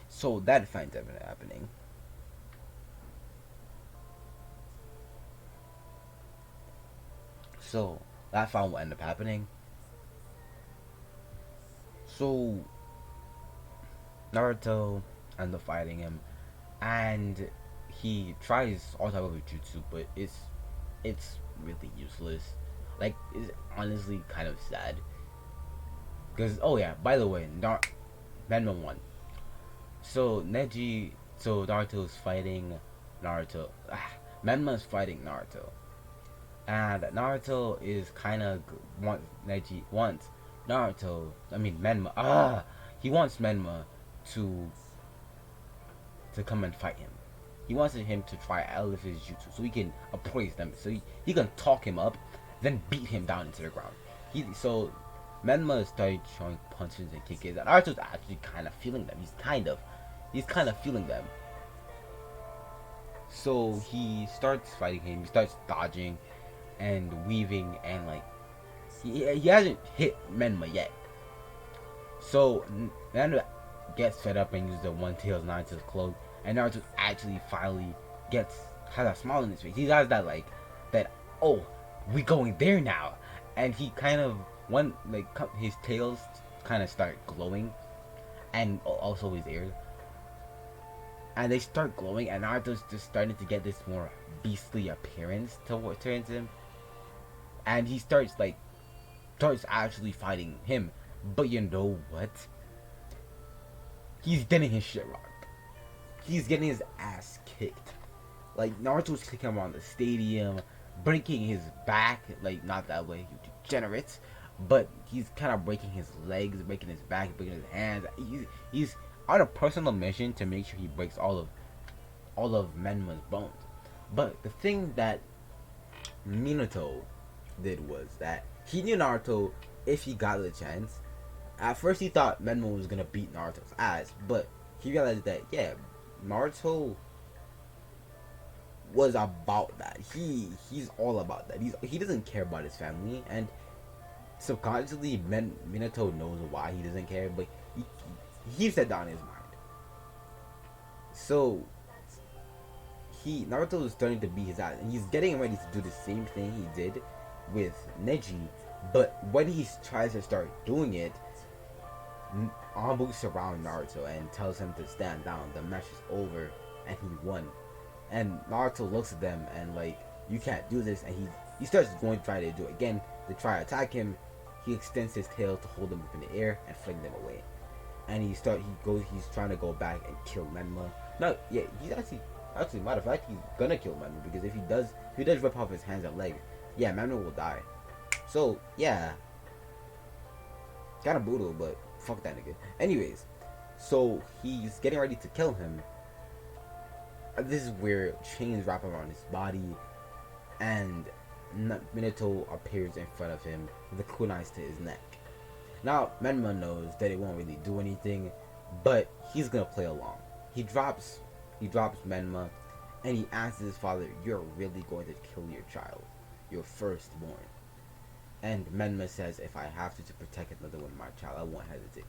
So that fight's ever happening. So that fight will end up happening. So Naruto ends up fighting him, and he tries all type of jutsu, but it's really useless. Like, it's honestly kind of sad. Because, oh yeah, by the way, Menma won. So Naruto's fighting Naruto. Menma's fighting Naruto, and Naruto is kind of wants Naruto. I mean Menma. He wants Menma to come and fight him. He wants him to try all of his jutsu so he can appraise them. So he can talk him up, then beat him down into the ground. So Menma started showing punches and kicks, and Naruto's actually kind of feeling them. He's kind of feeling them. So he starts fighting him. He starts dodging and weaving, and like he hasn't hit Menma yet. So Menma gets fed up and uses the One Tails Nine Tails cloak, and Naruto actually finally has a smile on his face. He has that oh, we going there now, and he kind of his tails kind of start glowing, and also his ears, and they start glowing, and Naruto's just starting to get this more beastly appearance towards him, and he starts actually fighting him. But you know what? He's getting his shit rocked. He's getting his ass kicked. Like, Naruto's kicking him around the stadium, breaking his back. Like, not that way, you degenerates. But he's kind of breaking his legs, breaking his back, breaking his hands. He's on a personal mission to make sure he breaks all of Menma's bones. But the thing that Minato did was that he knew Naruto, if he got the chance. At first he thought Menma was gonna beat Naruto's ass, but he realized that Naruto was about that. He's all about that. He doesn't care about his family, and subconsciously Minato knows why he doesn't care, but he said that on his mind. So Naruto is starting to beat his ass, and he's getting ready to do the same thing he did with Neji. But when he tries to start doing it, Anbu surrounds Naruto and tells him to stand down. The match is over, and he won. And Naruto looks at them and you can't do this. And he starts going to try to do it again. To try to attack him, he extends his tail to hold them up in the air and fling them away. And he's trying to go back and kill Menma. No, yeah, he's actually matter of fact, he's gonna kill Menma, because if he does rip off his hands and legs, Menma will die. So yeah, kind of brutal, but fuck that nigga. Anyways, so he's getting ready to kill him. This is where chains wrap around his body, and Minato appears in front of him with the kunais to his neck. Now Menma knows that it won't really do anything, but he's gonna play along. He drops he drops Menma, and he asks his father, "You're really going to kill your child, your firstborn?" And Menma says, "If I have to protect another one of my child, I won't hesitate."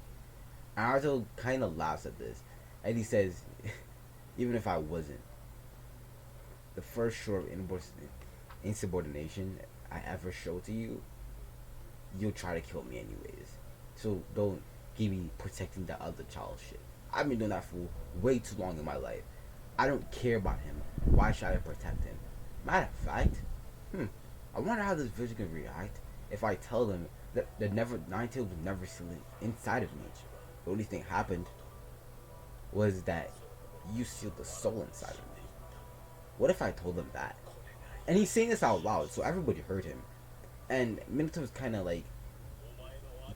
Naruto kind of laughs at this, and he says, "Even if I wasn't, the first show of insubordination I ever show to you, you'll try to kill me anyways. So don't give me protecting that other child shit. I've been doing that for way too long in my life. I don't care about him. Why should I protect him? Matter of fact, I wonder how this village can react if I tell them that the never Nine Tails was never seen inside of Neji. The only thing happened was that you sealed the soul inside of me. What if I told them that?" And he's saying this out loud, so everybody heard him. And Minato's kind of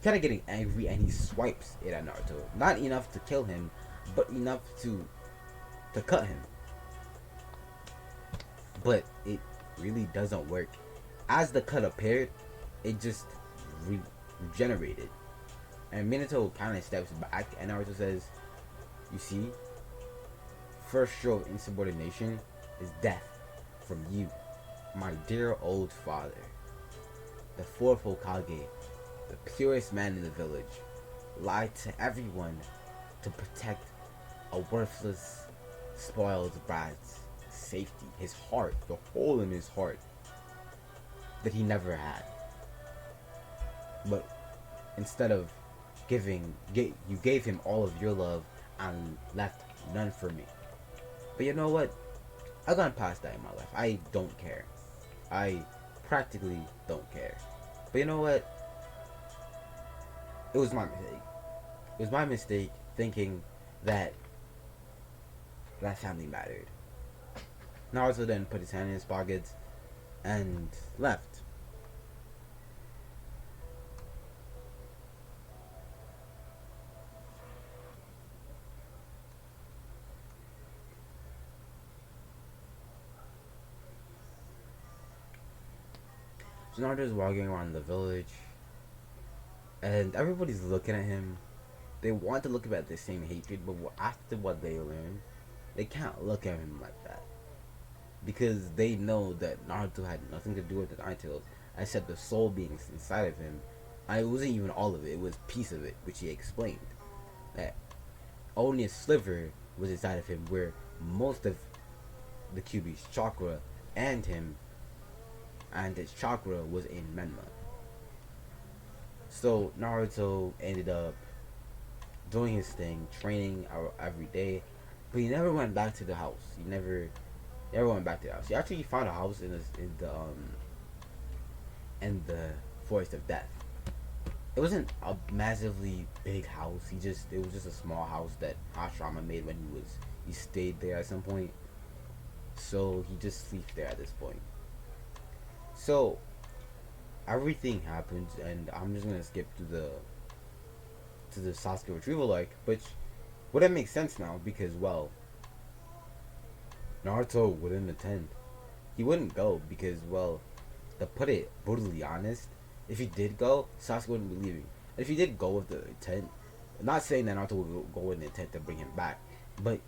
getting angry, and he swipes it at Naruto. Not enough to kill him, but enough to cut him. But it really doesn't work. As the cut appeared, it just regenerated. And Minato kind of steps back, and Naruto says, "You see, first show of insubordination is death from you, my dear old father, the fourth Hokage, the purest man in the village, lied to everyone to protect a worthless, spoiled brat's safety, his heart, the hole in his heart that he never had. But instead of you gave him all of your love and left none for me. But you know what? I've gone past that in my life. I don't care. I practically don't care. But you know what? It was my mistake. It was my mistake thinking that family mattered." Naruto then put his hand in his pockets and left. So Naruto's walking around the village, and everybody's looking at him. They want to look at the same hatred, but after what they learned, they can't look at him like that. Because they know that Naruto had nothing to do with the Nine Tails, except the soul being inside of him. And it wasn't even all of it, it was a piece of it, which he explained. That only a sliver was inside of him, where most of the Kyuubi's chakra and him and his chakra was in Menma. So Naruto ended up doing his thing, training every day, but he never went back to the house. He never went back to the house. He actually found a house in the Forest of Death. It wasn't a massively big house. It was just a small house that Hashirama made when he stayed there at some point. So he just sleeps there at this point. So everything happens, and I'm just gonna skip to the Sasuke retrieval arc, which wouldn't make sense now because, well, Naruto wouldn't attend. He wouldn't go because, well, to put it brutally honest, if he did go, Sasuke wouldn't be leaving. And if he did go with the intent, I'm not saying that Naruto would go with the intent to bring him back, but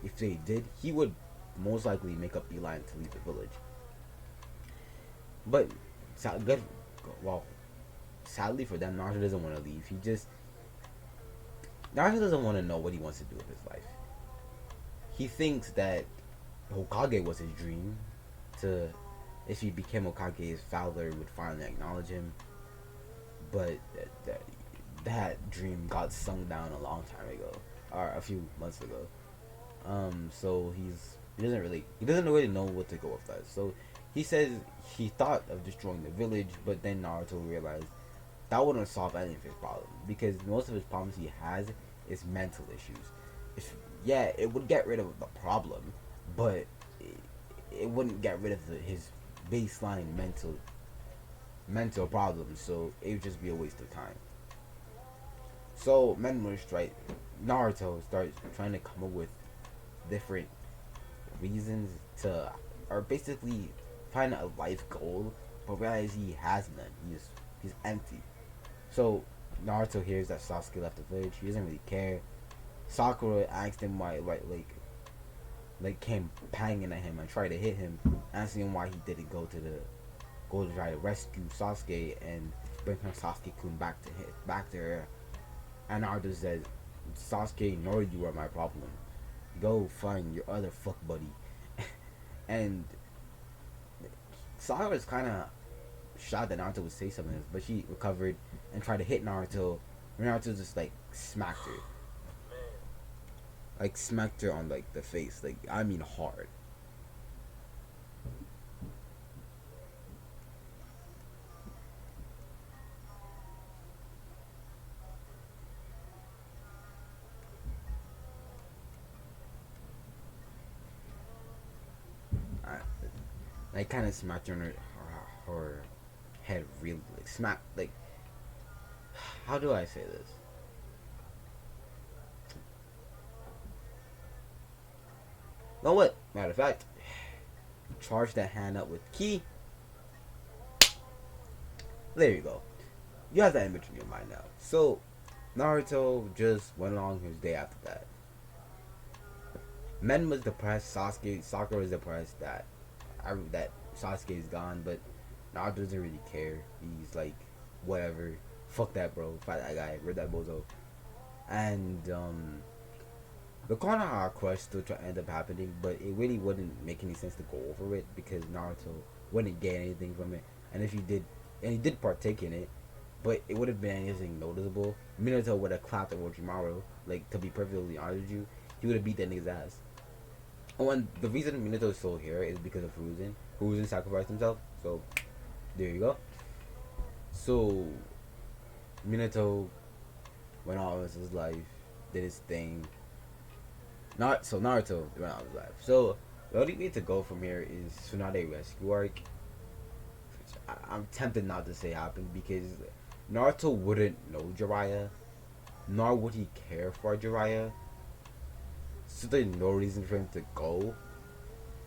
if they did, he would most likely make up beeline to leave the village. But sadly for them, Naruto doesn't want to leave. Naruto doesn't want to know what he wants to do with his life. He thinks that Hokage was his dream. If he became Hokage, his father would finally acknowledge him. But that dream got sunk down a long time ago, or a few months ago. So he doesn't really know what to go with that. So he says he thought of destroying the village, but then Naruto realized that wouldn't solve any of his problems, because most of his problems he has is mental issues. It would get rid of the problem, but it wouldn't get rid of his baseline mental problems. So it would just be a waste of time. So Naruto starts trying to come up with different reasons or basically find a life goal, but realize he has none. He's empty. So Naruto hears that Sasuke left the village. He doesn't really care. Sakura asked him why, came banging at him and tried to hit him, asking him why he didn't go to try to rescue Sasuke and bring her Sasuke-kun back to her. And Naruto says, Sasuke nor you are my problem. Go find your other fuck buddy. And Sakura's kind of shocked that Naruto would say something, but she recovered and tried to hit Naruto. Naruto just smacked her on like the face, like I mean hard. I, like kind of smacked her on her head, really like smack like. How do I say this? Know what? Matter of fact, charge that hand up with ki. There you go. You have that image in your mind now. So Naruto just went along his day after that. Men was depressed. Sakura was depressed that Sasuke is gone, but Naruto doesn't really care. He's like, whatever. Fuck that, bro. Fight that guy. Rid that bozo. And the Konoha crush still try to end up happening, but it really wouldn't make any sense to go over it because Naruto wouldn't get anything from it. And if he did, and he did partake in it, but it would have been anything noticeable. Minato would have clapped Orochimaru. Like, to be perfectly honest with you, he would have beat that nigga's ass. Oh, and the reason Minato is still here is because of Hiruzen. Hiruzen sacrificed himself, so there you go. So Minato went on with his life, did his thing. Naruto went on with his life. So the only way to go from here is Tsunade rescue arc. I'm tempted not to say happened because Naruto wouldn't know Jiraiya, nor would he care for Jiraiya. So there's no reason for him to go.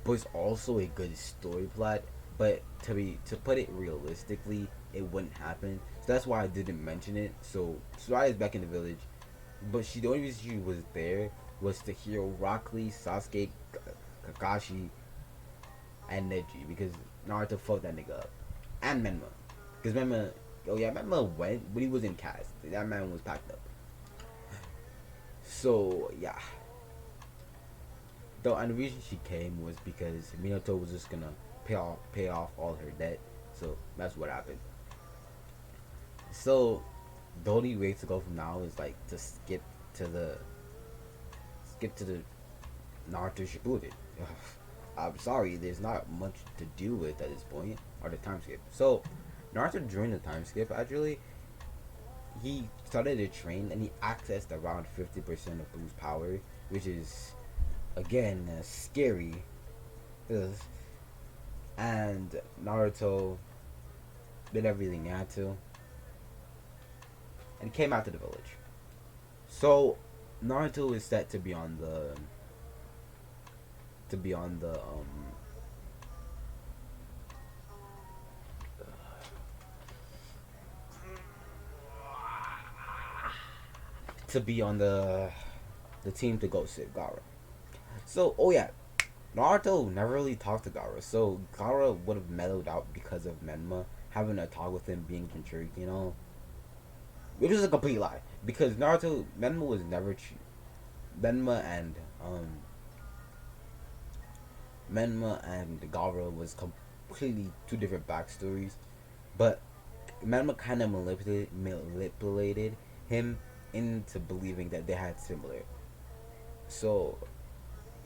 But it's also a good story plot. But to put it realistically, it wouldn't happen. So that's why I didn't mention it. So Tsuraya is back in the village, but the only reason she was there was to heal Rock Lee, Sasuke, Kakashi, and Neji because Naruto fucked that nigga up, and Menma, because Menma went, but he was in cast. That man was packed up. So yeah. Though, and the reason she came was because Minato was just gonna pay off all her debt. So that's what happened. So the only way to go from now is like to skip to the Naruto Shippuden. I'm sorry, there's not much to do with at this point, or the time skip. So Naruto during the time skip actually he started to train and he accessed around 50% of Blue's power, which is again scary. Ugh. And Naruto did everything he had to and came out to the village. So Naruto is set to be on the to be on the to be on the team to go save Gaara. So oh yeah, Naruto never really talked to Gaara, so Gaara would have mellowed out because of Menma having a talk with him being intrigued, which is a complete lie because Menma was never Menma and um Menma and Gaara was completely two different backstories, but Menma kind of manipulated him into believing that they had similar. So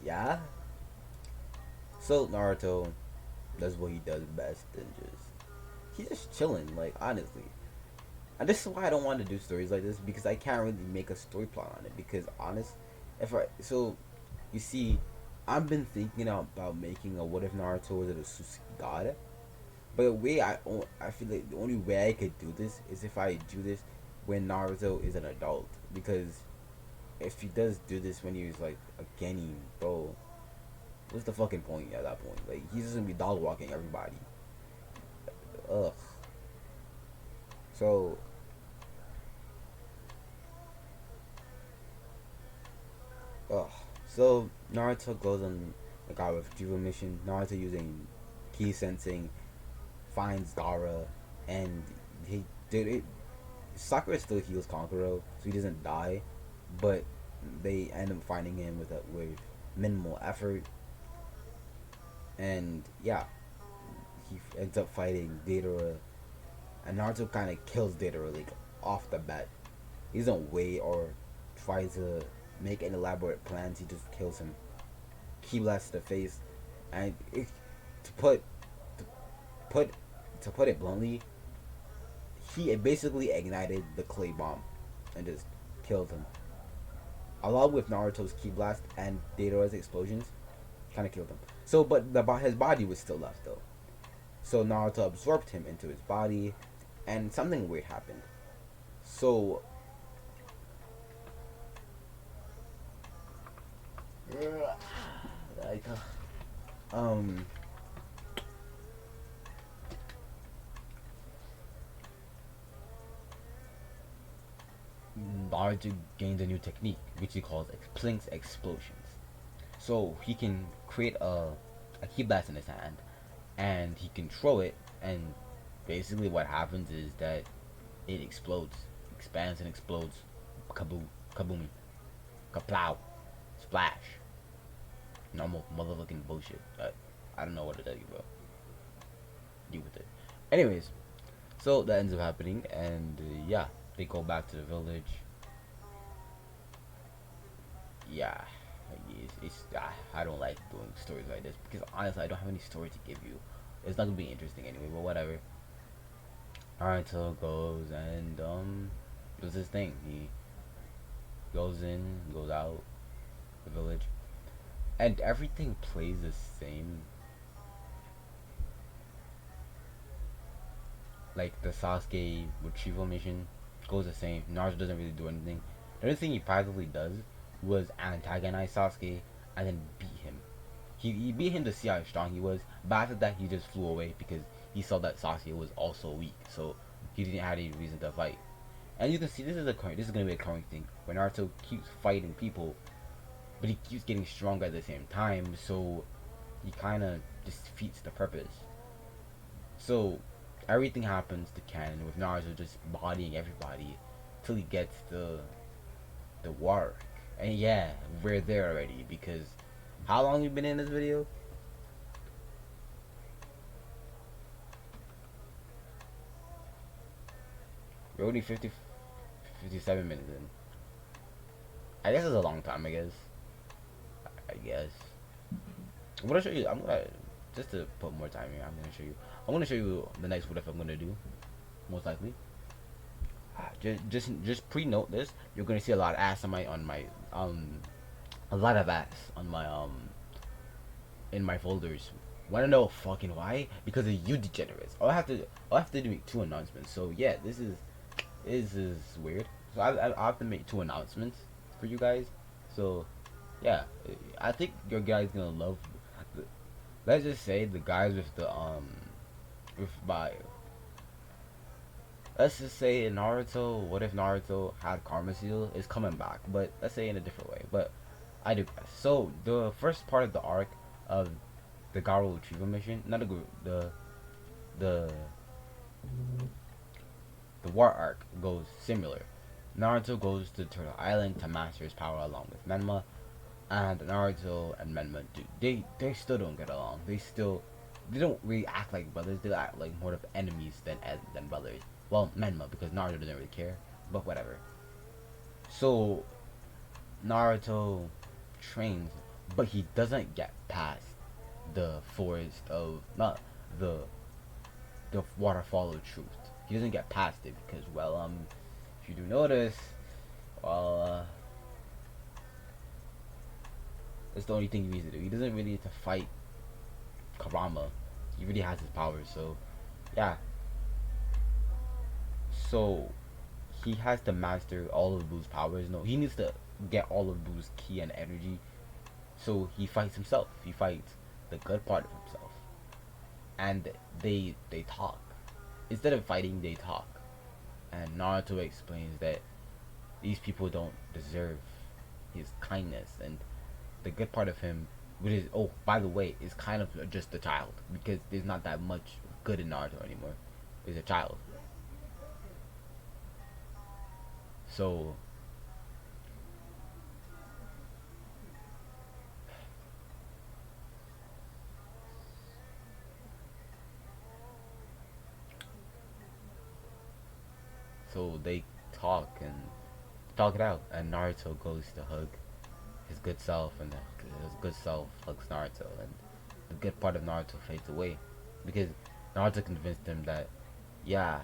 yeah, so Naruto does what he does best and he's just chilling, like honestly. And this is why I don't want to do stories like this because I can't really make a story plot on it. Because you see, I've been thinking about making a what if Naruto was a Suzuki god. But I feel like the only way I could do this is if I do this when Naruto is an adult. Because if he does do this when he was like a genin, bro, what's the fucking point at that point? Like he's just gonna be dog walking everybody. Ugh. So So Naruto goes on the God retrieval mission. Naruto using key sensing finds Gaara, and he did it. Sakura still heals Kankuro, so he doesn't die, but they end up finding him with minimal effort, and yeah, he ends up fighting Deidara, and Naruto kind of kills Deidara like off the bat. He doesn't wait or try to make an elaborate plans. He just kills him. Key blasts to the face, and to put to put to put it bluntly, he basically ignited the clay bomb and just killed him. Along with Naruto's ki blast and Deidara's explosions, kind of killed him. So, but his body was still left though. So Naruto absorbed him into his body, and something weird happened. So, like, um, Naruto gains a new technique, which he calls Plink's explosions. So he can create a key blast in his hand, and he can throw it, and basically what happens is that it explodes, expands and explodes, kaboom, kaboom, kaplow, splash, normal motherfucking bullshit. I don't know what to tell you, bro. Deal with it. Anyways, so that ends up happening, and yeah, they go back to the village. Yeah, I don't like doing stories like this because honestly, I don't have any story to give you. It's not gonna be interesting anyway, but whatever. Naruto goes and does his thing. He goes in, goes out the village, and everything plays the same. Like the Sasuke retrieval mission goes the same. Naruto doesn't really do anything. The only thing he practically does was antagonize Sasuke and then beat him. He beat him to see how strong he was, but after that he just flew away because he saw that Sasuke was also weak, so he didn't have any reason to fight. And you can see this is gonna be a current thing where Naruto keeps fighting people, but he keeps getting stronger at the same time, so he kind of defeats the purpose. So everything happens to canon with Naruto just bodying everybody till he gets the war. And yeah, we're there already because how long you been in this video? We're only 57 minutes in. I guess it's a long time, I guess. I guess. I'm gonna show you, I'm gonna, just to put more time here, I'm gonna show you the next what if I'm gonna do, most likely. Just pre-note this, you're gonna see a lot of ass a lot of ass on my, in my folders. Wanna know fucking why? Because of you degenerates. I'll have to make two announcements. So yeah, this is weird. So I have to make two announcements for you guys. So yeah, I think your guys gonna love. Let's just say the guys with the with my. Let's just say in Naruto, what if Naruto had Karma Seal is coming back, but let's say in a different way. But I do guess. So the first part of the arc of the Garo retrieval mission, not the the war arc goes similar. Naruto goes to Turtle Island to master his power along with Menma, and Naruto and Menma they still don't get along. They don't really act like brothers. They act like more of enemies than brothers. Well, Menma because Naruto doesn't really care, but whatever. So Naruto trains, but he doesn't get past the forest of not the waterfall of truth. He doesn't get past it because if you do notice, well that's the only thing he needs to do. He doesn't really need to fight Karama. He really has his powers, so yeah. So he has to master all of Boo's powers. No, he needs to get all of Boo's ki and energy. So he fights himself. He fights the good part of himself. And they talk. Instead of fighting, they talk. And Naruto explains that these people don't deserve his kindness, and the good part of him, which is, oh, by the way, is kind of just a child because there's not that much good in Naruto anymore. He's a child. So they talk and talk it out, and Naruto goes to hug his good self, and his good self hugs Naruto, and the good part of Naruto fades away because Naruto convinced him that, yeah,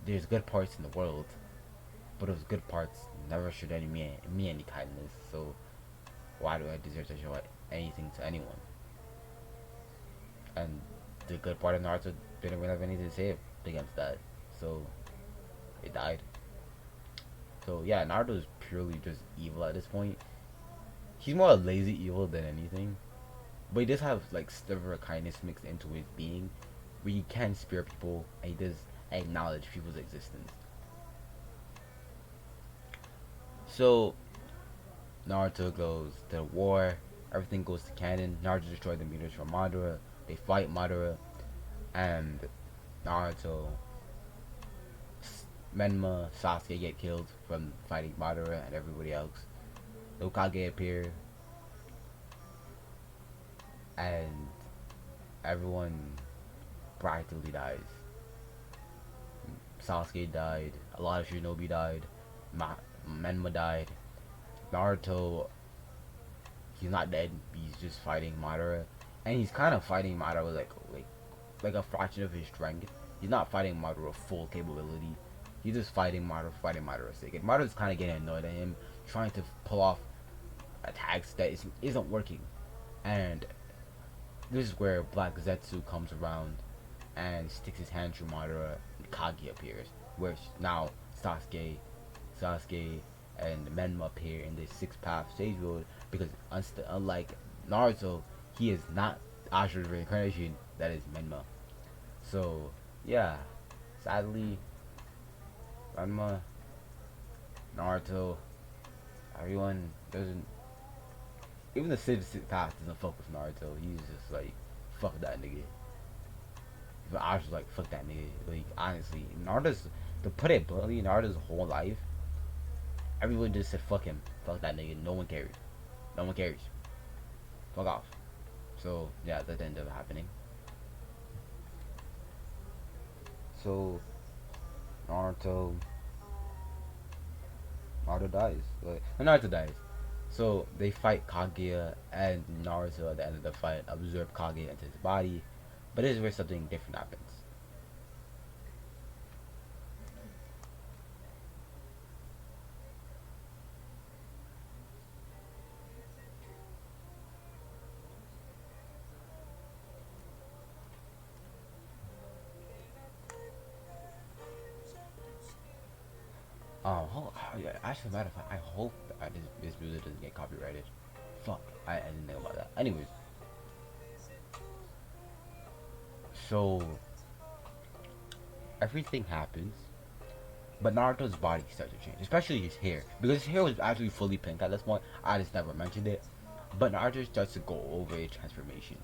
there's good parts in the world, but those good parts never showed me any kindness. So why do I deserve to show anything to anyone? And the good part of Naruto didn't really have anything to say against that, so it died. So yeah, Naruto is purely just evil at this point. He's more a lazy evil than anything, but he does have like sliver of kindness mixed into his being, where he can spare people and he does acknowledge people's existence. So Naruto goes to the war. Everything goes to canon. Naruto destroys the meters from Madara. They fight Madara, and Naruto, Menma, Sasuke get killed from fighting Madara and everybody else. The Hokage appear, and everyone practically dies. Sasuke died. A lot of Shinobi died. Menma died. Naruto, he's not dead. He's just fighting Madara, and he's kind of fighting Madara with like a fraction of his strength. He's not fighting Madara full capability. He's just fighting Madara for fighting Madara's sake. And Madara's kind of getting annoyed at him, trying to pull off attacks that isn't working. And this is where Black Zetsu comes around and sticks his hand through Madara, and Kage appears. Where now Sasuke, and Menma appear in this six path stage road because unlike Naruto, he is not Ashura's reincarnation. That is Menma. So yeah, sadly, Menma, Naruto, everyone doesn't. Even the six path doesn't fuck with Naruto. He's just like, fuck that nigga. But I was like, fuck that nigga. Like, honestly, Naruto's, to put it bluntly, Naruto's whole life, everyone just said, fuck him. Fuck that nigga. No one cares. No one cares. Fuck off. So, yeah, that ended up happening. So, Naruto, Naruto dies. Naruto dies. So, they fight Kaguya, and Naruto at the end of the fight absorb Kaguya into his body. But this is where something different happens. Actually, matter of fact, I hope that this music doesn't get copyrighted. Fuck, I didn't know about that. Anyways, so everything happens, but Naruto's body starts to change, especially his hair, because his hair was actually fully pink at this point. I just never mentioned it, but Naruto starts to go over a transformation.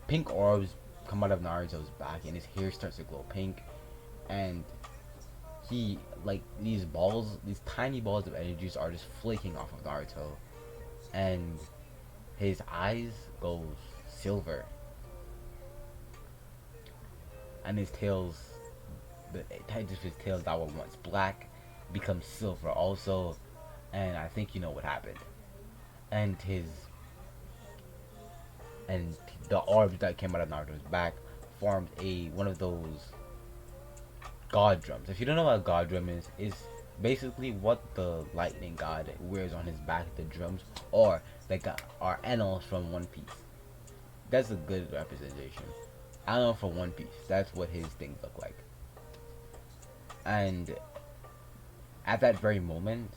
Pink orbs come out of Naruto's back, and his hair starts to glow pink, and he, like, these tiny balls of energies are just flaking off of Naruto, and his eyes go silver, and his tails, the edges of his tails that were once black become silver also, and I think you know what happened. And the orbs that came out of Naruto's back formed one of those god drums. If you don't know what a god drum is basically what the lightning god wears on his back, the drums, or like our animals from One Piece. That's a good representation. Animal from One Piece. That's what his things look like. And at that very moment,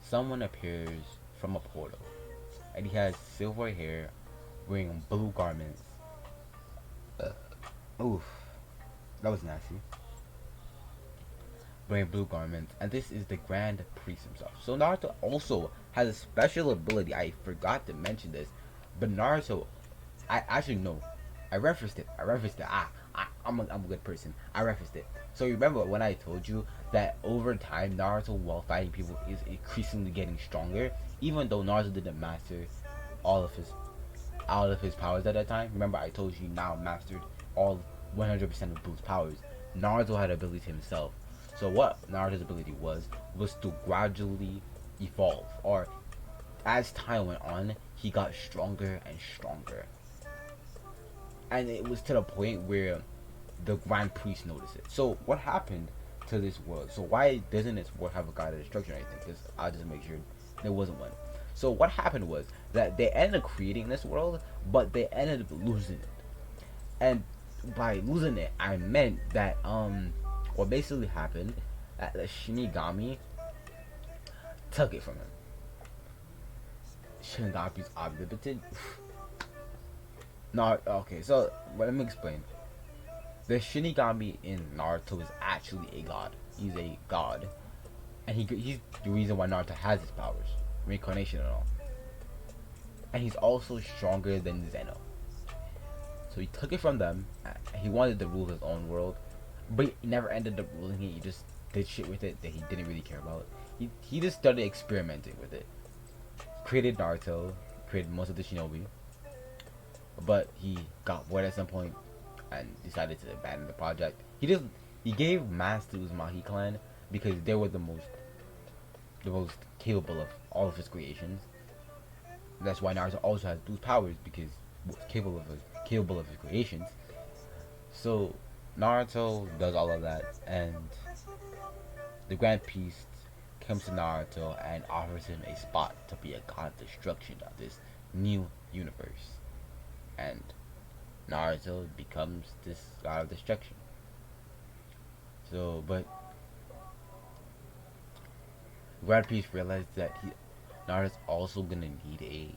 someone appears from a portal, and he has silver hair, wearing blue garments. Oof, that was nasty. wearing blue garments, and this is the Grand Priest himself. So Naruto also has a special ability. I forgot to mention this, but Naruto, I actually know, I referenced it. I'm a good person. I referenced it. So remember when I told you that over time Naruto, while fighting people, is increasingly getting stronger, even though Naruto didn't master all of his powers at that time. Remember I told you he now mastered all 100% of Blue's powers. Naruto had ability himself. So what Naruto's ability was to gradually evolve, or as time went on, he got stronger and stronger. And it was to the point where the Grand Priest noticed it. So what happened to this world? So why doesn't this world have a god of destruction or anything? Because I'll just make sure there wasn't one. So what happened was that they ended up creating this world, but they ended up losing it. And by losing it, I meant that what basically happened that the Shinigami took it from him. Shinigami's omnipotent. No, okay, so let me explain. The Shinigami in Naruto is actually a god. He's a god, and he's the reason why Naruto has his powers, reincarnation and all. And he's also stronger than Zeno. So he took it from them. He wanted to rule his own world, but he never ended up ruling it. He just did shit with it that he didn't really care about. He just started experimenting with it. Created Naruto, created most of the shinobi, but he got bored at some point and decided to abandon the project. He gave mass to Uzumaki clan because they were the most capable of all of his creations. That's why Naruto also has those powers, because he was capable of his creations. So Naruto does all of that, and the Grand Priest comes to Naruto and offers him a spot to be a god of destruction of this new universe. And Naruto becomes this god of destruction. So, but Grand Priest realized that Naruto's also gonna need a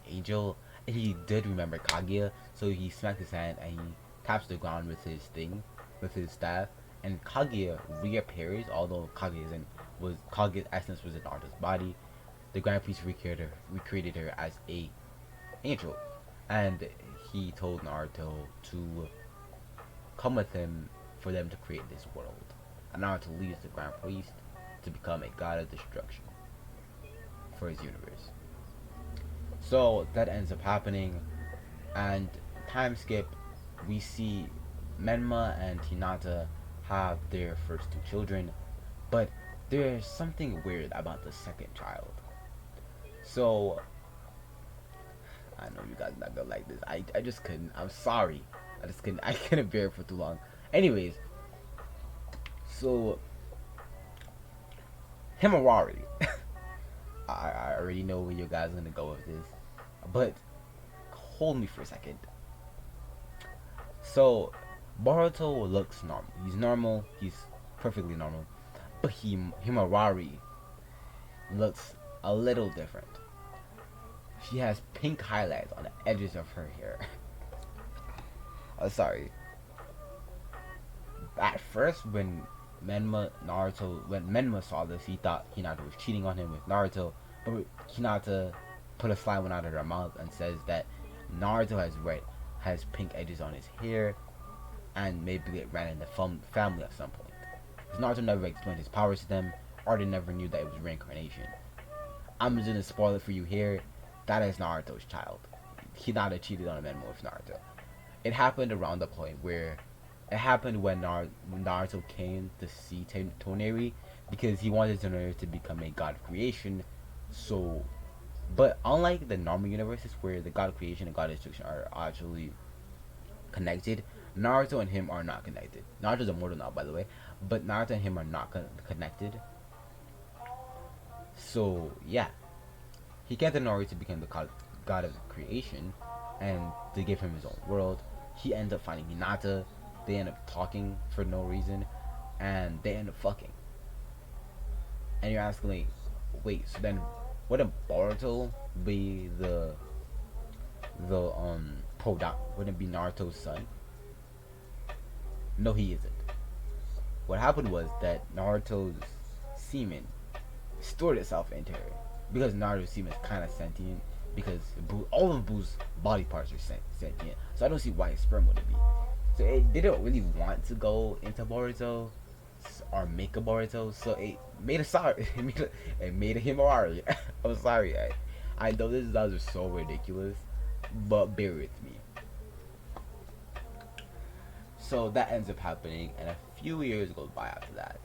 angel. And he did remember Kaguya, so he smacked his hand and he taps the ground with his staff, and Kaguya reappears. Although Kaguya's essence was in Naruto's body, the Grand Priest recreated her as a angel, and he told Naruto to come with him for them to create this world. And Naruto leaves the Grand Priest to become a god of destruction for his universe. So that ends up happening, and time skip, we see Menma and Hinata have their first two children, but there's something weird about the second child. So I know you guys not gonna like this. I just couldn't. I'm sorry. I couldn't bear it for too long. Anyways, so Himawari. I already know where you guys are gonna go with this, but hold me for a second. So Boruto looks normal. He's normal. He's perfectly normal. But Himawari looks a little different. She has pink highlights on the edges of her hair. I'm sorry. At first, when Menma saw this, he thought Hinata was cheating on him with Naruto. But Hinata put a sly one out of her mouth and says that Naruto has pink edges on his hair, and maybe it ran in the family at some point. Because Naruto never explained his powers to them, or they never knew that it was reincarnation. I'm just gonna spoil it for you here. That is Naruto's child. Hinata cheated on Menma with Naruto. It happened around the point where it happened when Naruto came to see Toneri, because he wanted Toneri to become a god of creation. So, but unlike the normal universes where the god of creation and god of destruction are actually connected, Naruto and him are not connected. Naruto's immortal now, by the way, but Naruto and him are not connected. So yeah, he came to Naruto to become the god of creation and to give him his own world. He ends up finding Hinata. They end up talking for no reason, and they end up fucking. And you're asking, like, wait, so then wouldn't Boruto be the wouldn't it be Naruto's son? No, he isn't. what happened was that Naruto's semen stored itself into her because Naruto's semen is kind of sentient because all of Boo's body parts are sentient. So I don't see why his sperm wouldn't be. So it didn't really want to go into Boruto or make a Boruto, so it made a sorry. It made a Himawari. I'm sorry. I know this is so ridiculous, but bear with me. So that ends up happening, and a few years goes by after that,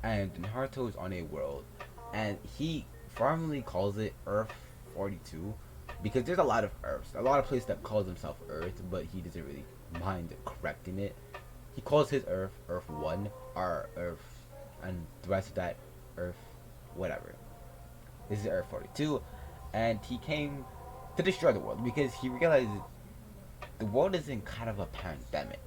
and Naruto is on a world, and he formally calls it Earth 42 because there's a lot of Earths, a lot of places that calls himself Earth, but he doesn't really mind correcting it. He calls his Earth Earth 1 or Earth, and the rest of that Earth, whatever. This is Earth 42, and he came to destroy the world because he realized the world is in kind of a pandemic.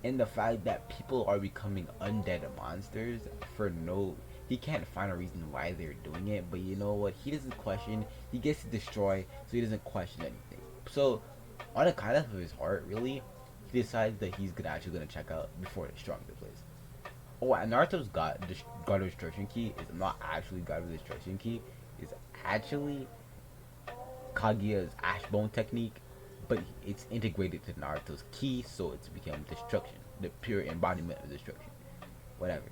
In the fact that people are becoming undead monsters for no, he can't find a reason why they're doing it, but you know what, he doesn't question, he gets to destroy, so he doesn't question anything. So on the kindness of his heart, really, he decides that he's actually gonna check out before destroying the place. Oh, and Naruto's God of Destruction Key is not actually God of Destruction Key, it's actually Kaguya's Ashbone technique, but it's integrated to Naruto's ki, so it's become destruction, the pure embodiment of destruction. Whatever.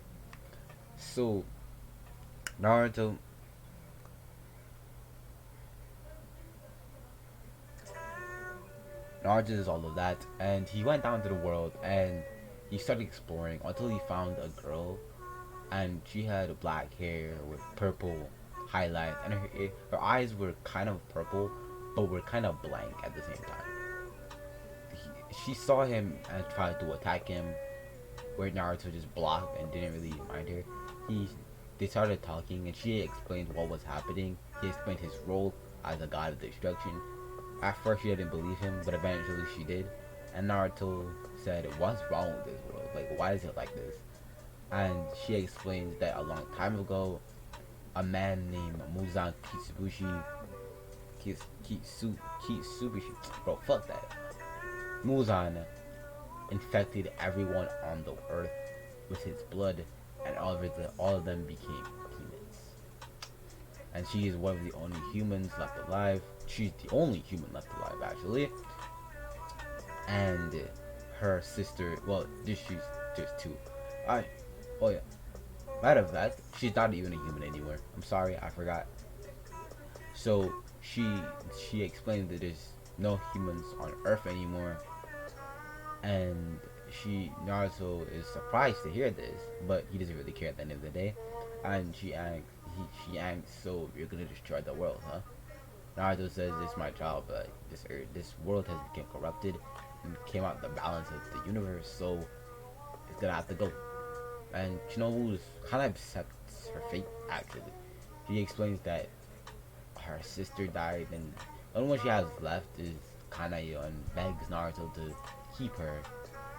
So Naruto does all of that, and he went down to the world and he started exploring until he found a girl, and she had black hair with purple highlights, and her eyes were kind of purple, but were kind of blank at the same time. She saw him and tried to attack him, where Naruto just blocked and didn't really mind her. They started talking, and she explained what was happening. He explained his role as a god of destruction. At first, she didn't believe him, but eventually she did. And Naruto said, "What's wrong with this world? Like, why is it like this?" And she explains that a long time ago, a man named Muzan Kitsubushi, bro, fuck that. Muzan infected everyone on the earth with his blood, and all of them became demons. And she is one of the only humans left alive. She's the only human left alive, actually. And her sister, well, there's two. Oh yeah. Matter of fact, she's not even a human anymore. I'm sorry, I forgot. So she explained that there's no humans on Earth anymore, and Naruto is surprised to hear this, but he doesn't really care at the end of the day. And she asks, "So you're gonna destroy the world, huh?" Naruto says, "It's my job, but this world has become corrupted and came out the balance of the universe, so it's gonna have to go." And Shinobu kind of accepts her fate. Actually, she explains that her sister died, and the only one she has left is Kanayo, and begs Naruto to keep her.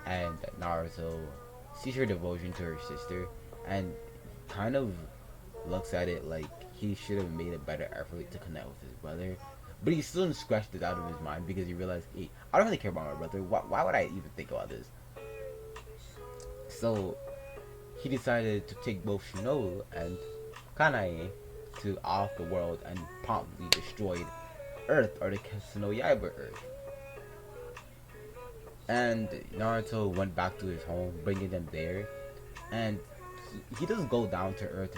And Naruto sees her devotion to her sister and kind of looks at it like he should have made a better effort to connect with his brother. But he still scratched it out of his mind because he realized, hey, I don't really care about my brother. Why would I even think about this? So he decided to take both Shinobu and Kanae to off the world and promptly destroyed Earth, or the Kasuno Yaiba Earth. And Naruto went back to his home, bringing them there. And he doesn't go down to Earth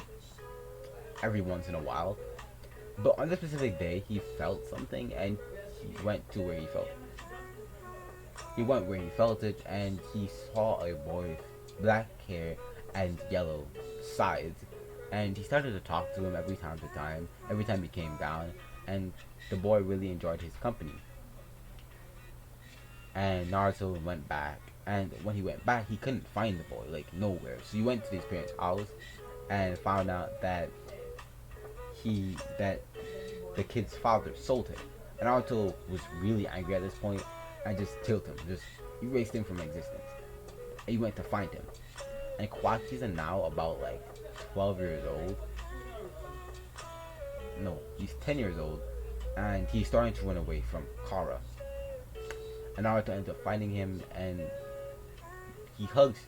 every once in a while. But on this specific day, he felt something, and he went to where he felt. He went where he felt it, and he saw a boy with black hair and yellow sides. And he started to talk to him every time he came down. And the boy really enjoyed his company. And Naruto went back, and when he went back, he couldn't find the boy, like nowhere. So he went to his parents' house and found out that the kid's father sold him. And Naruto was really angry at this point and just killed him, just erased him from existence. And he went to find him. And Kawachi's now about like 12 years old. No, he's 10 years old, and he's starting to run away from Kara. And Naruto ends up finding him, and he hugs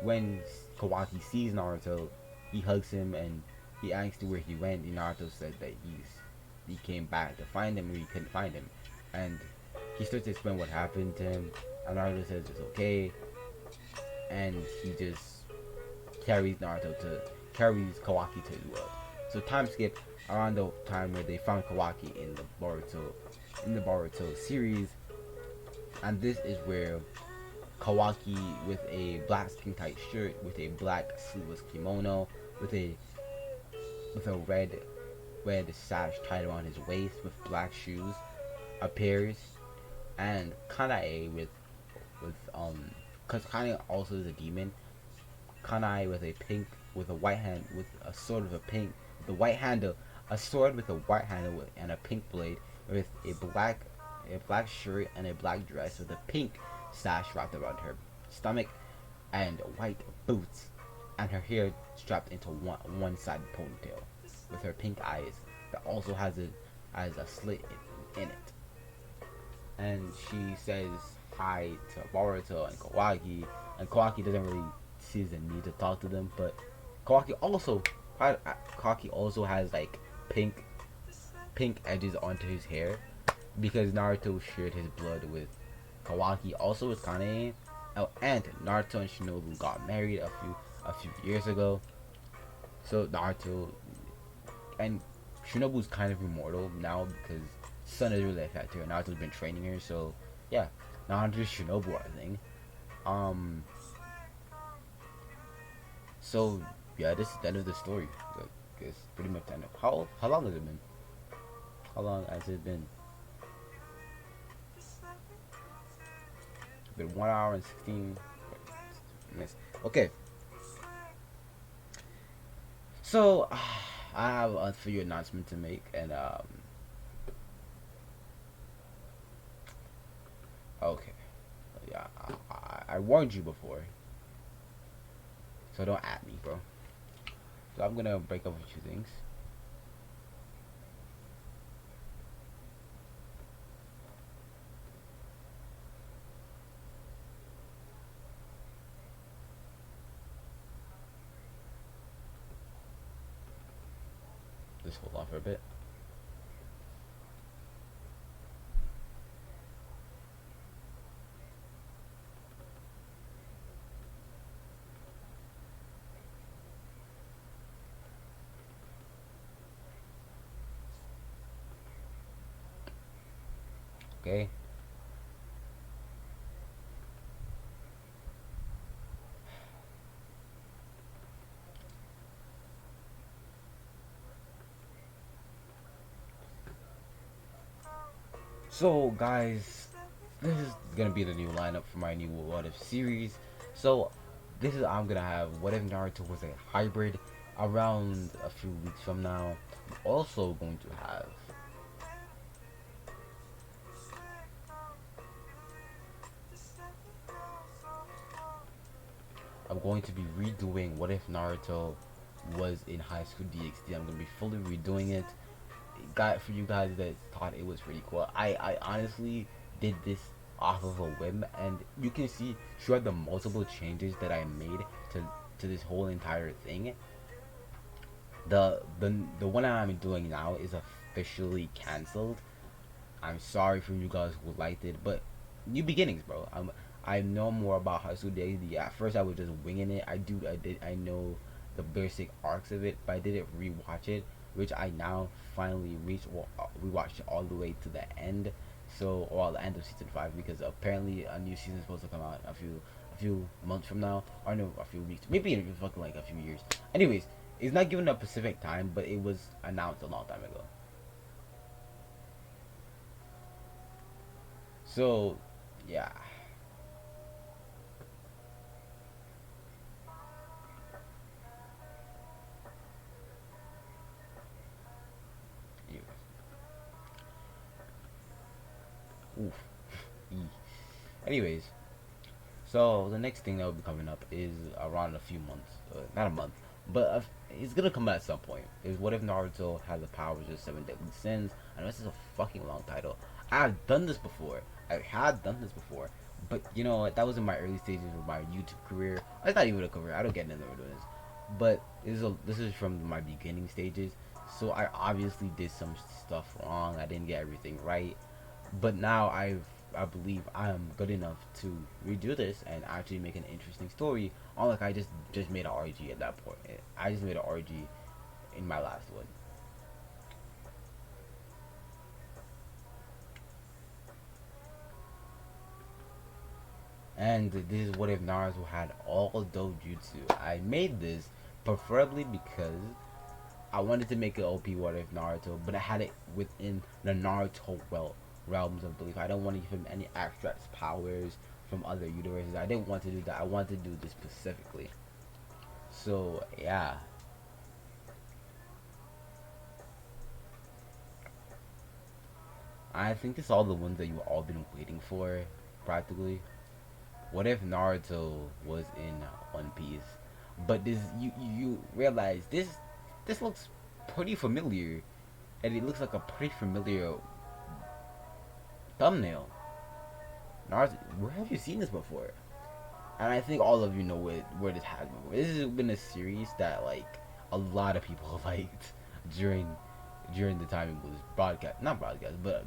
when Kawaki sees Naruto, he hugs him and he asks where he went. And Naruto said that he came back to find him, or he couldn't find him, and he starts to explain what happened to him. And Naruto says it's okay, and he just carries Kawaki to his world. So time skip around the time where they found Kawaki in the Boruto series, and this is where Kawaki with a black skin tight shirt, with a black sleeveless kimono, with a red sash tied around his waist, with black shoes, appears, and Kanae because Kanae also is a demon. Kanae with a white hand, with a sword of a pink, the white handle, a sword with a white handle and a pink blade, with a black shirt and a black dress with a pink sash wrapped around her stomach, and white boots, and her hair strapped into one side ponytail, with her pink eyes that also has a slit in it. And she says hi to Boruto and Kawaki doesn't really see the need to talk to them, but Kawaki also has like pink edges onto his hair because Naruto shared his blood with Kawaki, also with Kanae. Oh, and Naruto and Shinobu got married a few years ago. So Naruto and Shinobu's kind of immortal now because Sun is really affected her. Naruto's been training her, so yeah. Naruto's Shinobu are a thing. Um so yeah, this is the end of the story. It's pretty much the end of how long has it been? How long has it been? It's been 1 hour and 16 minutes. Okay. So I have a few announcements to make, and okay, yeah, I warned you before, so don't at me, bro. So I'm gonna break up a few things. Just hold on for a bit. Okay. So guys, this is gonna be the new lineup for my new What If series. So this is I'm gonna have What If Naruto was a hybrid around a few weeks from now. I'm also going to have I'm going to be redoing What If Naruto was in High School DxD. I'm gonna be fully redoing it. Got for you guys that thought it was pretty cool. I honestly did this off of a whim, and you can see throughout the multiple changes that I made to this whole entire thing. The one I'm doing now is officially canceled. I'm sorry for you guys who liked it, but new beginnings, bro. I know more about High School DxD. At first, I was just winging it. I know the basic arcs of it, but I didn't rewatch it, which I now finally rewatched it all the way to the end. So, or the end of season 5, because apparently a new season is supposed to come out a few months from now, or no, a few weeks, maybe even fucking like a few years. Anyways, it's not given a specific time, but it was announced a long time ago. So, yeah. Oof. Anyways, so the next thing that will be coming up is around a few months, not a month, but it's gonna come out at some point. Is What If Naruto has the powers of seven deadly sins? I know this is a fucking long title. I've done this before. I had done this before, but you know that was in my early stages of my YouTube career It's not even a cover. I don't get into this, but this is from my beginning stages. So I obviously did some stuff wrong. I didn't get everything right, but now I believe I am good enough to redo this and actually make an interesting story. Unlike I just made an RG at that point. I just made an RG in my last one. And this is what if Naruto had all dojutsu. I made this preferably because I wanted to make an OP what if Naruto, but I had it within the Naruto realms of belief. I don't want to give him any abstract powers from other universes. I didn't want to do that. I wanted to do this specifically. So yeah, I think it's all the ones that you've all been waiting for, practically. What if Naruto was in One Piece? But this you realize this looks pretty familiar, and it looks like a pretty familiar thumbnail. Naruto, where have you seen this before? And I think all of you know where this has been. This has been a series that like a lot of people liked during the time it was broadcast, not broadcast, but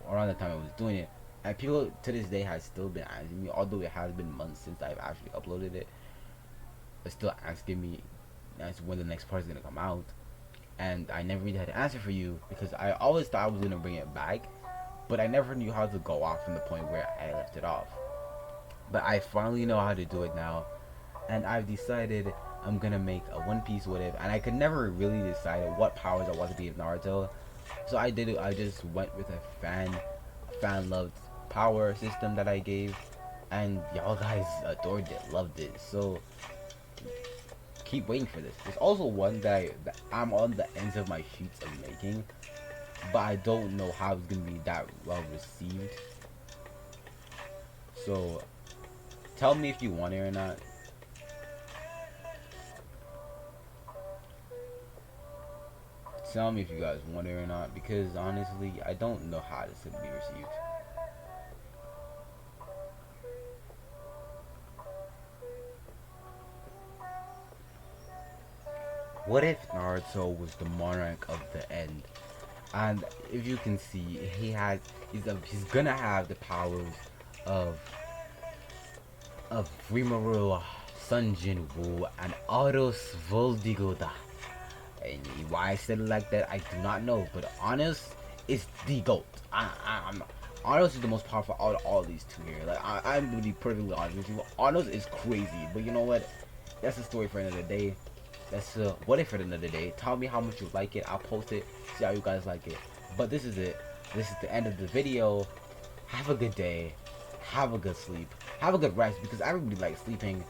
around the time I was doing it. And people to this day has still been asking me, although it has been months since I've actually uploaded it, but still asking me as when the next part is gonna come out. And I never really had an answer for you because I always thought I was gonna bring it back, but I never knew how to go off from the point where I left it off. But I finally know how to do it now, and I've decided I'm gonna make a One Piece what if, and I could never really decide what powers I want to give Naruto. So I did it. I just went with a fan loved power system that I gave, and y'all guys adored it, loved it. So keep waiting for this. There's also one that I'm on the ends of my sheets of making, but I don't know how it's gonna be that well received. So tell me if you want it or not. Tell me if you guys want it or not, because honestly, I don't know how this is gonna be received. What if Naruto was the monarch of the end? And if you can see, he's gonna have the powers of Rimuru, Sunjin Woo, and Aros Voldigoda. And why I said it like that, I do not know. But Honest is the GOAT. Honest is the most powerful out of all these two here. Like I'm gonna be perfectly honest with you. Honest is crazy, but you know what? That's a story for another day. That's what if for another day. Tell me how much you like it. I'll post it. See how you guys like it. But this is it. This is the end of the video. Have a good day. Have a good sleep. Have a good rest because everybody likes sleeping.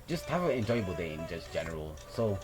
Just have an enjoyable day in just general. So